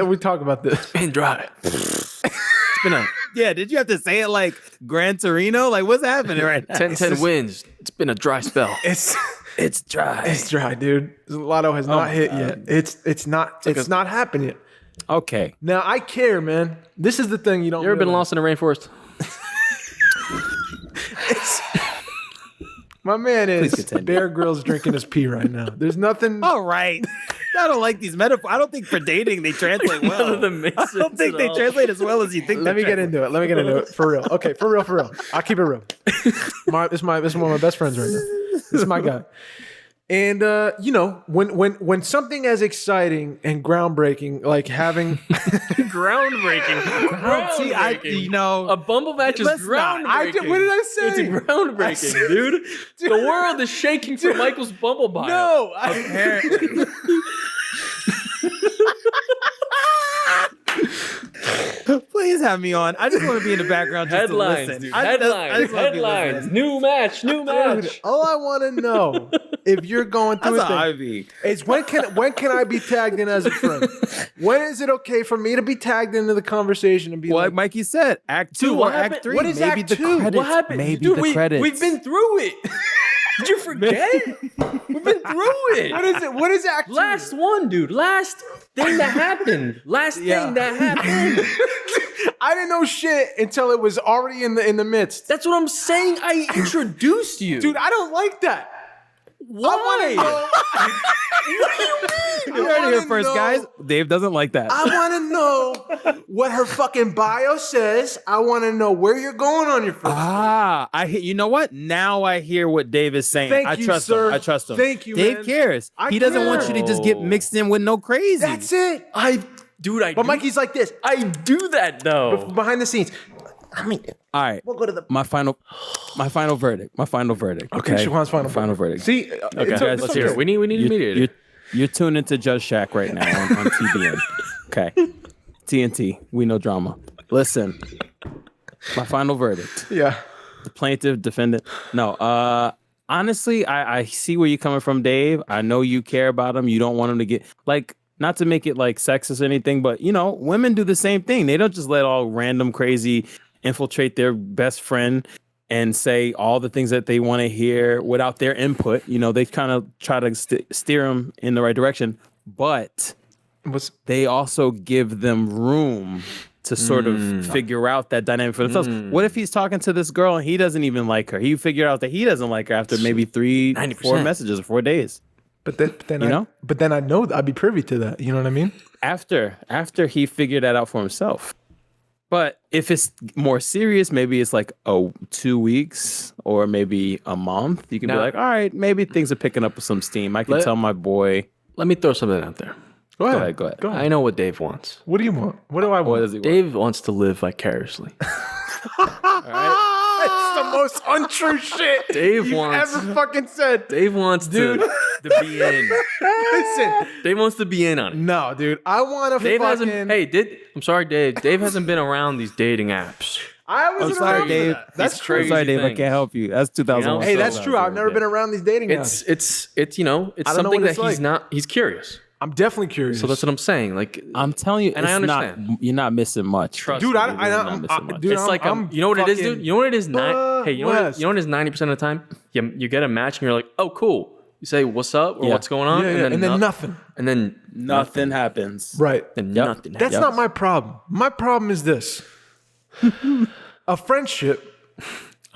we talk about this. Been dry. It's been a Yeah, did you have to say it like Gran Torino? Like, what's happening right now? 10-10 wins. It's been a dry spell. It's dry. It's dry, dude. Lotto has not hit yet. It's not happened yet. Okay. Now I care, man. This is the thing you don't. You ever been realize. lost in a rainforest? My man is continue. Bear Grylls drinking his pee right now. There's nothing. All right. I don't like these metaphors. I don't think for dating they translate well. None of them make I don't sense think at they all. translate as well as you think. Let me get into it. For real. Okay, for real. I'll keep it real. This is one of my best friends right now. This is my guy. And when something as exciting and groundbreaking like having Groundbreaking. See, A Bumble match is Let's not. groundbreaking. What did I say? It's groundbreaking, dude. The world is shaking for Michael's Bumble bio. no, apparently. Please have me on. I just want to be in the background just Headlines, to listen. dude. I just wanna be Headlines. listening. New match. dude, all I want to know if you're going through That's a an thing Ivy. is when can I be tagged in as a friend? When is it okay for me to be tagged into the conversation and be Well, like, like Mikey said, Act 2 what or Act happened? 3. What is maybe Act the 2? credits. What happened? Maybe Dude, the credits. We've been through it. Did you forget? We've been through it. what is it? What is Act 2? Last one, dude. Last thing that happened. Last thing that happened. I didn't know shit until it was already in the midst. That's what I'm saying. I introduced you. Dude, I don't like that. why? You heard it here first, guys. Dave doesn't like that. I want to know what her fucking bio says. I want to know where you're going on your first date. You know what? Now I hear what Dave is saying. I trust him. I trust him. Thank you, Dave man. cares. He doesn't want you to just get mixed in with no crazy. That's it. But Mikey's like this. I do that though. Behind the scenes. I mean, all right. We'll go to the my final verdict. Okay, Shaquan's final verdict. See, okay, let's hear it. We need a mediator. You're tuned into Judge Shaq right now on TBN. Okay, TNT. We know drama. Listen, my final verdict. Yeah. The plaintiff, defendant. No. Honestly, I see where you're coming from, Dave. I know you care about him. You don't want him to get not to make it like sexist or anything, but women do the same thing. They don't just let all random crazy infiltrate their best friend and say all the things that they want to hear without their input. They kind of try to steer them in the right direction, but they also give them room to sort of figure out that dynamic for themselves. What if he's talking to this girl and he doesn't even like her? He figured out that he doesn't like her after maybe 4 messages or 4 days. But then I know I'd be privy to that. You know what I mean? After he figured that out for himself. But if it's more serious, maybe it's like 2 weeks or maybe a month. You can be like, all right, maybe things are picking up some steam. I can tell my boy. Let me throw something out there. Go ahead. I know what Dave wants. What do you want? What do I want? What does he want? Dave wants to live vicariously. All right. It's the most untrue shit Dave you've wants ever fucking said. Dave wants to be in. Listen. Dave wants to be in on it. No, dude. I want to fucking... I'm sorry, Dave. Dave hasn't been around these dating apps. I'm sorry, Dave. That's crazy. I'm sorry, Dave. I can't help you. That's 2001. Hey, that's true. I've never been around these dating apps. It's something that he's curious. I'm definitely curious. So that's what I'm saying. Like, I'm telling you, and I understand. You're not missing much. Trust dude, me, I'm not missing much. Dude, it's you know what it is, dude? You know what it is? You know what it is 90% of the time? You get a match and you're like, oh, cool. You say, what's up? Or what's going on? And then nothing. And then nothing happens. Right. And nothing happens. That's not my problem. My problem is this. A friendship.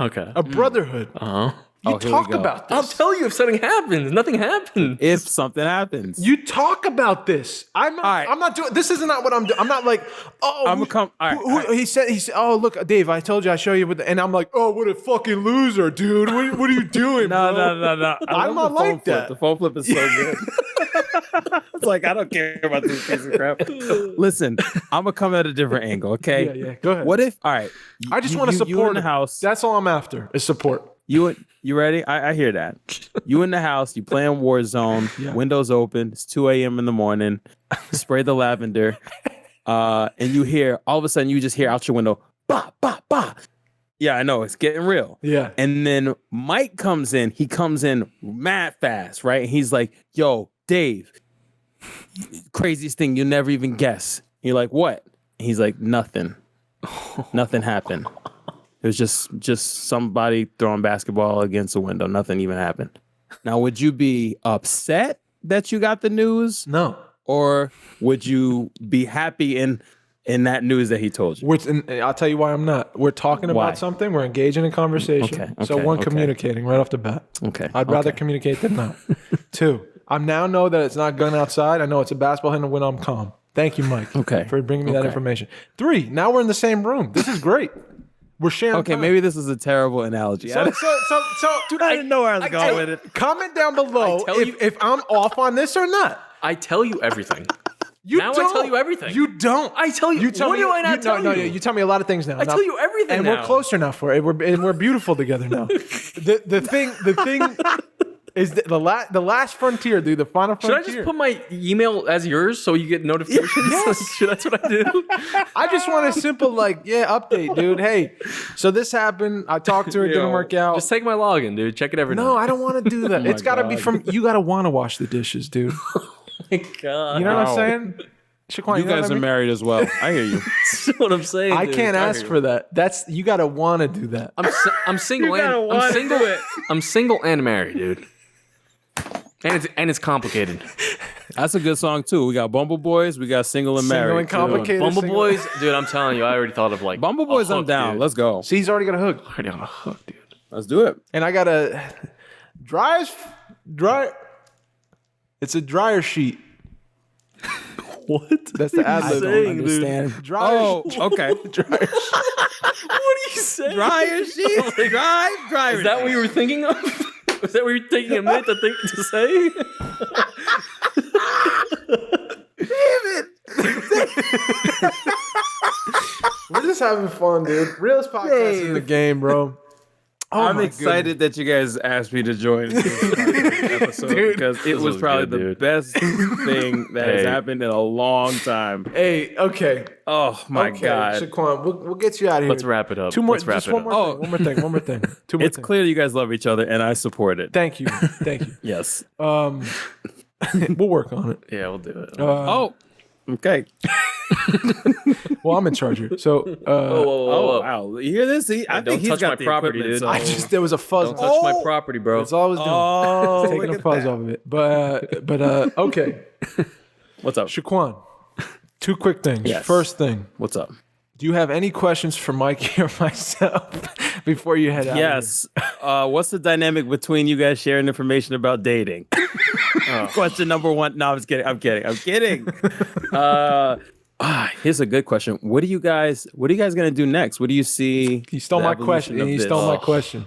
Okay. A brotherhood. Uh-huh. You talk about this. I'll tell you if something happens. Nothing happens. If something happens. You talk about this. I'm not doing this. Isn't not what I'm doing. I'm not like, he said, oh, look, Dave, I told you I show you and I'm like, oh, what a fucking loser, dude. What are you doing? No. I'm not like that. The phone flip is so good. It's like, I don't care about this piece of crap. Listen, I'm gonna come at a different angle, okay? Yeah. Go ahead. What if, all right. I just want to support you in the house. That's all I'm after is support. You ready? I hear that. You in the house, you playing Warzone, windows open, it's 2 a.m. in the morning, spray the lavender, and you hear, all of a sudden you just hear out your window, bah, bah, bah. Yeah, I know, it's getting real. Yeah. And then Mike comes in, he comes in mad fast, right? And he's like, yo, Dave, craziest thing you'll never even guess. And you're like, what? And he's like, nothing. Nothing happened. It was just somebody throwing basketball against a window. Nothing even happened. Now, would you be upset that you got the news? No. Or would you be happy in that news that he told you? I'll tell you why I'm not. We're talking about something. We're engaging in conversation. So communicating right off the bat. Okay. I'd rather communicate than not. 2, I now know that it's not gun outside. I know it's a basketball hit when I'm calm. Thank you, Mike. For bringing me that information. 3, now we're in the same room. This is great. We're sharing. Okay, maybe this is a terrible analogy. So, dude, I didn't know where I was going with it. Comment down below if I'm off on this or not. I tell you everything. I tell you everything. You don't. I tell you. What do I not tell you? No, you tell me a lot of things now. I tell you everything and now. We're closer now for it. We're beautiful together now. The thing is the last frontier, dude. The final frontier. Should I just put my email as yours so you get notifications? Yes. That's what I do. I just want a simple update, dude. Hey, so this happened. I talked to her. It didn't work out. Just take my login, dude. Check it every night. No, I don't want to do that. It's got to be from. You got to want to wash the dishes, dude. Oh my God. You know what I'm saying? Shaquan, you guys are married as well. I hear you. That's what I'm saying. I can't ask for that. You got to want to do that. I'm single. I'm single and married, dude. And it's complicated. That's a good song too. We got Bumble Boys, we got Single and Married. Single and complicated. Bumble Boys, dude. I'm telling you, I already thought of Bumble Boys. I'm down. Dude. Let's go. See, he's already got a hook. Already on a hook, dude. Let's do it. And I got a dry. It's a dryer sheet. What? That's the ad I lib. don't understand. Dryer okay. dryer What are you saying? Dryer sheet. Dryer. Is that what you were thinking of? Was that what you were taking a minute to say? We're just having fun, dude. Realest podcast in the game, bro. I'm excited that you guys asked me to join this episode because it was probably the best thing that has happened in a long time. Hey, okay. Oh my God, Shaquan, we'll get you out of here. Let's wrap it up. Two more. Let's wrap Just it one up. more thing. One more thing. Two more it's things. clear you guys love each other, and I support it. Thank you. Yes. We'll work on it. Yeah, we'll do it. Okay. Well, I'm in charge here. So, Oh wow! You hear this? I don't think he's touch got my the property, equipment, dude. so- there was a fuzz. Don't touch my property, bro. That's all I was doing. Oh, Taking look a at fuzz that. off of it. But okay. What's up? Shaquan, two quick things. Yes. First thing, What's up? do you have any questions for Mikey or myself before you head out? Yes. What's the dynamic between you guys sharing information about dating? Question number one. No, I'm just kidding. I'm kidding. Here's a good question. What are you guys gonna do next? What do you see? He stole the my evolution question. of He this? stole my question.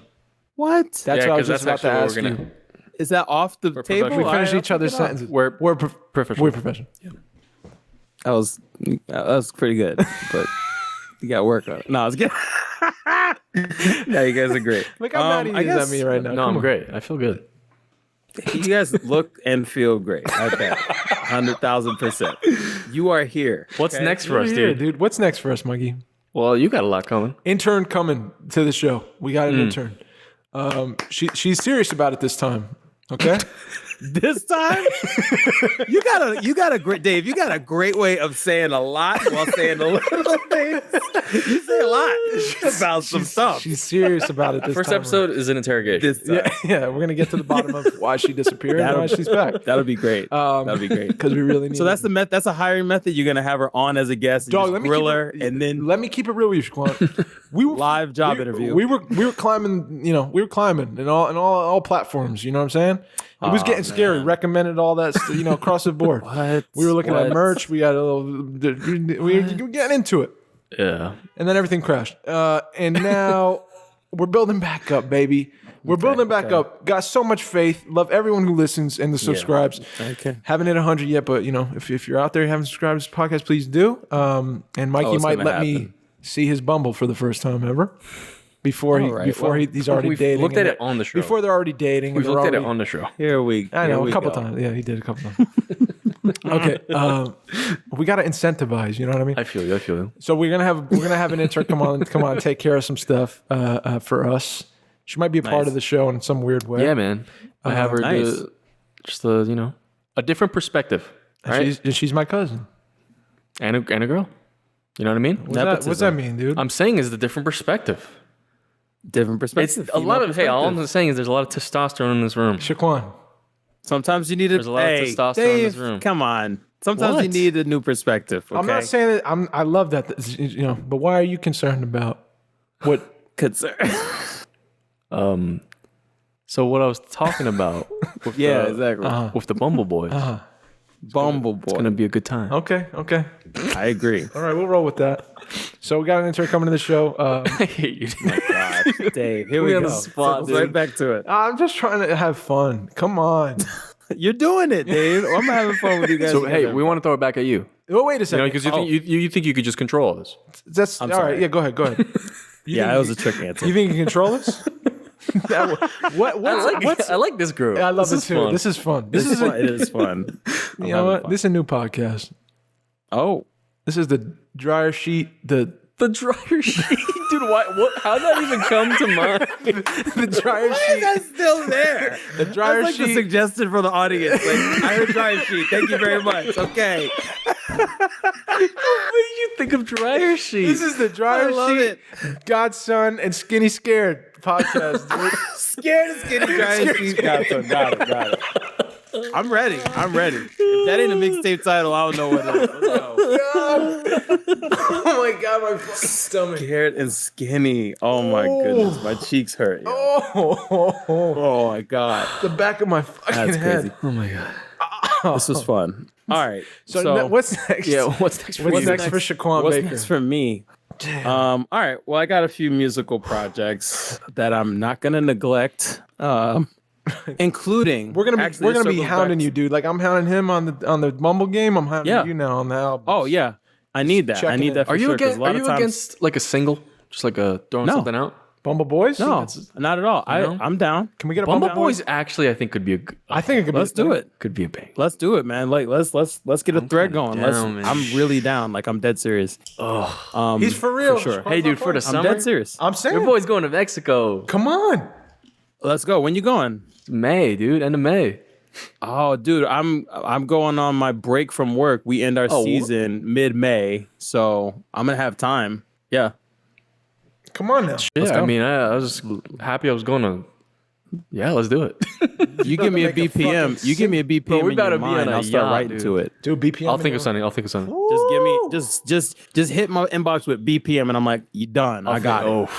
What? That's what I was just about to ask you. Is that off the table? We finish I each other's pick it up. sentences. We're professional. We're professional. That was pretty good, but you got to work on it. No, I was kidding. No, you guys are great. Look how mad he is at me right now. No, Come I'm on. great. I feel good. You guys look and feel great. Okay, 100,000%. You are here. What's next for us, Yeah, dude? What's next for us, Mikey? Well, you got a lot coming. Intern coming to the show. We got an intern. She's serious about it this time. Okay. This time, you got a great Dave. You got a great way of saying a lot while saying a little things. You say a lot about some stuff. She's serious about it this First time. episode is an interrogation. This time. Yeah, we're gonna get to the bottom of why she disappeared and why she's back. That'll be great. That'll be great. Because we really need. So that's that's a hiring method. You're gonna have her on as a guest, Dog, and let me grill keep her, it, and then let me keep it real with you, Shaquan. We were live job interview. We were climbing. We were climbing in all platforms. You know what I'm saying? It was getting scary. Recommended all that. Across the board. What? We were looking at merch. We got a little. We were getting into it. Yeah. And then everything crashed. And now we're building back up, baby. We're building back up. Got so much faith. Love everyone who listens and subscribes. Okay. Haven't hit 100 yet, but if you're out there, you haven't subscribed to this podcast, please do. And Mikey might let me see his Bumble for the first time ever. Before he's already we've dating. looked at it on the show. Before they're already dating. We've and looked they're at it on the show. Here we. I know here we a couple go. times. Yeah, he did a couple times. Okay, we got to incentivize. You know what I mean? I feel you. So we're gonna have an intern come on, take care of some stuff for us. She might be a part of the show in some weird way. Yeah, man. I have her nice. do just a different perspective, right? She's my cousin. And a girl. You know what I mean? What's that mean, dude? I'm saying is the different perspective. Different perspective. It's a lot of all I'm saying is there's a lot of testosterone in this room. Shaquan. Sometimes you need There's a lot of testosterone Dave, in this room. Come on. Sometimes you need a new perspective. Okay? I'm not saying that. I love that. But why are you concerned about what? concern. So what I was talking about with exactly. with the Bumble Boys, Bumble Boy. it's gonna be a good time. Okay. I agree. All right, we'll roll with that. So we got an intern coming to the show. I hate you. My God, Dave. Here we We on go. the spot, Circles dude. right back to it. I'm just trying to have fun. Come on. You're doing it, Dave. I'm having fun with you guys. So hey, we want to throw it back at you. Oh, wait a second. Because you think you could just control all this. That's all sorry. right. Yeah, go ahead. That was a trick answer. You think you can control this? I like this group. I love this it too. fun. This is fun. This is fun. It is fun. You know what? This is a new podcast. Oh, This is the dryer sheet. The dryer sheet, dude. What? How did that even come to mind? the dryer sheet. that's still there. The dryer That's like the sheet. suggestion for the audience. Like, I heard dryer sheet. Thank you very much. Okay. What did you think of dryer sheet? This is the dryer I love sheet. Godson and Skinny Scared podcast. Dude. Scared and skinny dryer sheet. Got it. I'm ready. If that ain't a mixtape title, I don't know what it is. Let's go. Oh my god, my fucking stomach. Scared and skinny. Oh my goodness. My cheeks hurt. Yo. Oh, Oh my God. the back of my fucking That's head. crazy. Oh my god. This was fun. All right. So what's next? Yeah, what's next for What's you? next for Shaquan What's Baker? next for me? All right. Well, I got a few musical projects that I'm not gonna neglect. Including We're gonna be hounding you, dude. Like I'm hounding him on the Mumble game. I'm hounding you now on the album. Oh yeah, I need that. I need that. For Are you sure, 'cause against? a lot Are of you times- against like a single, just like a throwing something out? Bumble Boys? No, not at all. I'm down. Can we get a Bumble Bumble Boys? Actually, I think could be a. I think it could. Let's do it. Could be a bang. Let's do it, man. Like let's get a thread going. down, man. I'm really down. Like I'm dead serious. He's for real. sure. Hey, dude, for the I'm summer, dead serious. I'm saying. your boy's going to Mexico. Come on. Let's go. When you going? May, dude, end of May. Oh, dude, I'm going on my break from work. We end our season mid-May, so I'm gonna have time. Yeah. Come on now. Yeah, I mean, I was just happy I was going to. Yeah, let's do it. You give me a make a BPM. fucking You give me a BPM Bro, we in gotta your be on mind. a I'll start yacht, writing dude. to it. Dude, BPM. I'll think of something. Just give me just hit my inbox with BPM, and I'm like, you done. I got it.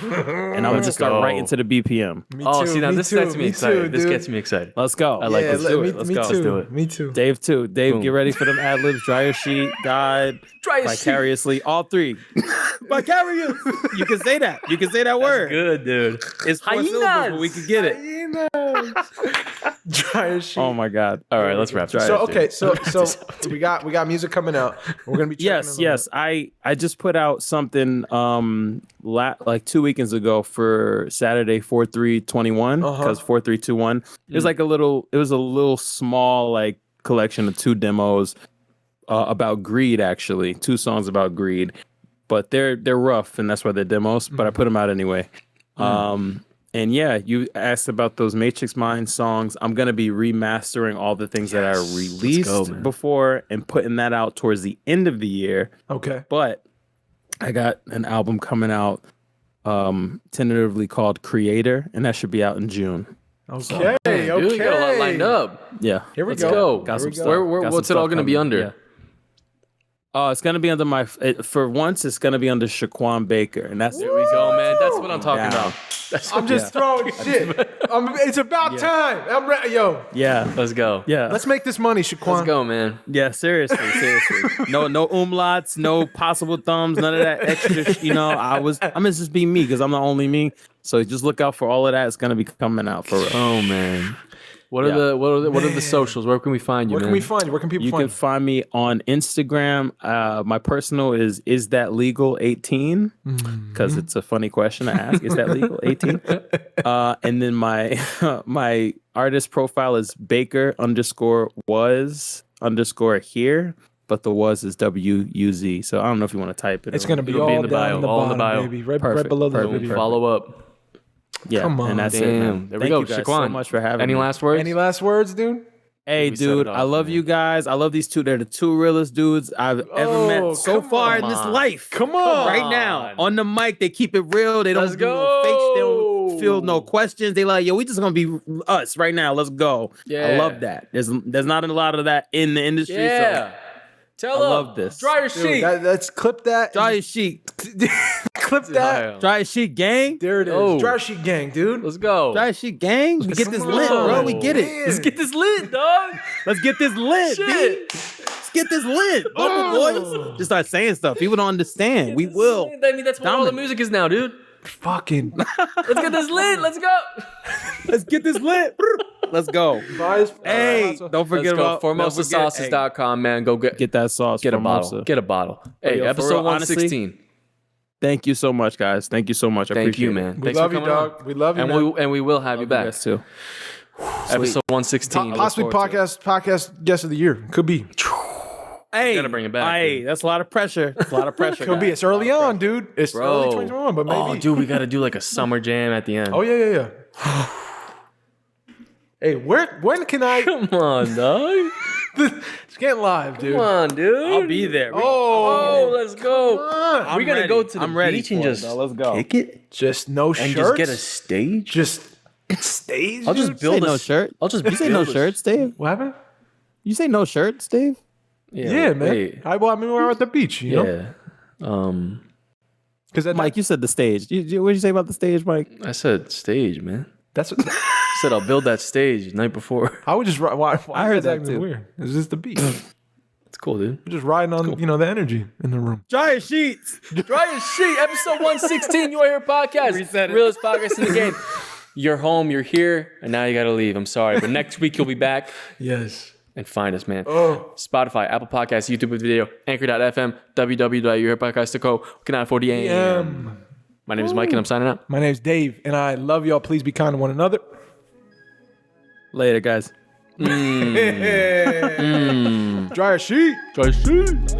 And I'm gonna just start go. writing to the BPM. See, now this gets me excited. This gets me excited. Let's go. I like Yeah, this. Let's do it. me, Let's me go. too. Let's do it. Me too. Dave too. Dave, Boom. get ready for them ad libs. Dryer sheet, guide, vicariously. All three. Vicarious. You can say that. You can say that word. Good, dude. It's 4 syllables, but we can get it. Dryer sheet. Oh my god. All right, let's wrap this So up, okay, dude. so we got music coming out. We're gonna be checking Yes. I just put out something like 2 weekends ago for Saturday 4/3/21 because 4/3/21. It was like a little small like collection of 2 demos about greed, actually 2 songs about greed, but they're rough and that's why they're demos. But I put them out anyway. And yeah, you asked about those Matrix Mind songs. I'm going to be remastering all the things that I released before and putting that out towards the end of the year. Okay. But I got an album coming out tentatively called Creator, and that should be out in June. Okay. Dude, you got a lot lined up. Yeah. Here we Let's go. go. Got some stuff. What's it stuff all going to be coming. under? Yeah. It's going to be under for once, it's going to be under Shaquan Baker. And that's There we go, man. That's what I'm talking Down. about. I'm just throwing shit. It's about time. I'm ready. Yo, Yeah. Let's go. Yeah. let's make this money, Shaquan. Let's go, man. Yeah, seriously. No umlauts, no possible thumbs, none of that extra. I'm gonna just be me because I'm the only me. So just look out for all of that. It's gonna be coming out for real. Oh man. What are the socials? Where can we find you? Where can we find you? Where can people You find can find me on Instagram. My personal is that legal 18? Because it's a funny question to ask. Is that legal 18? And then my artist profile is Baker_was_here, but the was is WUZ. So I don't know if you want to type it. It's gonna be It'll all be in the down bio, in the all in bottom, the bio. baby. Right Perfect, below the perfect, video. Follow up. Yeah, Come on. and that's it. Damn. Man. There we Thank go. you guys Shaquan, so much for having any me. last words? Any last words, dude? Hey, We set it dude, off, I love man. you guys. I love these two. They're the 2 realest dudes I've ever met so come far in this on. life. Come on. Right now, on the mic, they keep it real. They don't Let's do no fakes. They go. don't feel no questions. They like, yo, we just gonna be us right now. Let's go. I Yeah. love that. There's not a lot of that in the industry. Yeah. Tell I them. love this. Dry your Dude, sheet. let's clip that. So, dry your sheet. Clip that. Dry your sheet, gang. There it is. Oh. Dry sheet gang, dude. Let's go. Dry your sheet, gang. We get this Come lit, on, bro. We get it. man. Let's get this lit, dog. Let's get this lit, B. Shit. Let's get this lit. Local boys. Just start saying stuff. People don't understand. We will. I mean, that's what all the Dominate. music is now, dude. Fucking. Let's get this lit. Let's go. Let's get this lit. Let's go. Hey, don't forget about FormosaSauces.com, man. Go get that sauce. get a Formosa. bottle. Get a bottle. Hey, yo, for episode real, honestly, 116. Thank you so much, guys. Thank you so much. I Thank appreciate you, it. man. We Thanks love for you, coming dog. on. We love you, And man. we will have you You back. guys too. Episode 116. Possibly forward to podcast guest of the year. Could be. Hey, gotta bring it back, Hey, dude. that's a lot of pressure. It's a lot of pressure. Could be. guys. It's early on, dude. It's early 2021, but maybe. Oh, dude, we got to do like a summer jam at the end. Oh, yeah. Hey, when can I? Come on, dog. It's getting live, dude. Come on, dude. I'll be there. Oh, let's go. on. We're going to go to the I'm ready beach and for it, just though. Let's go. kick it Just no and shirts. just get a stage. Just stage. I'll dude? just build no a shirt. I'll just You say no build a- shirts, Dave? What happened? You say no shirts, Dave? Yeah, man. wait. I mean, we're at the beach, you know. Yeah. Because Mike, you said the stage. What did you say about the stage, Mike? I said stage, man. that's what, said I'll build that stage the night before. I would just why I heard that too. Weird. It's just the beat. It's cool, dude. We're just riding on the energy in the room. Dry your sheets. Dry your sheet. Episode 116. You Are Here podcast. Reset it. Realest podcast in the game. You're home. You're here, and now you got to leave. I'm sorry, but next week you'll be back. Yes. And find us, man. Oh. Spotify, Apple Podcasts, YouTube with video, Anchor.fm, www.yourhearepodcast.co. Canal 40 AM. My name is Mike, and I'm signing out. My name's Dave, and I love y'all. Please be kind to one another. Later, guys. Dry your sheet. Dry your sheet.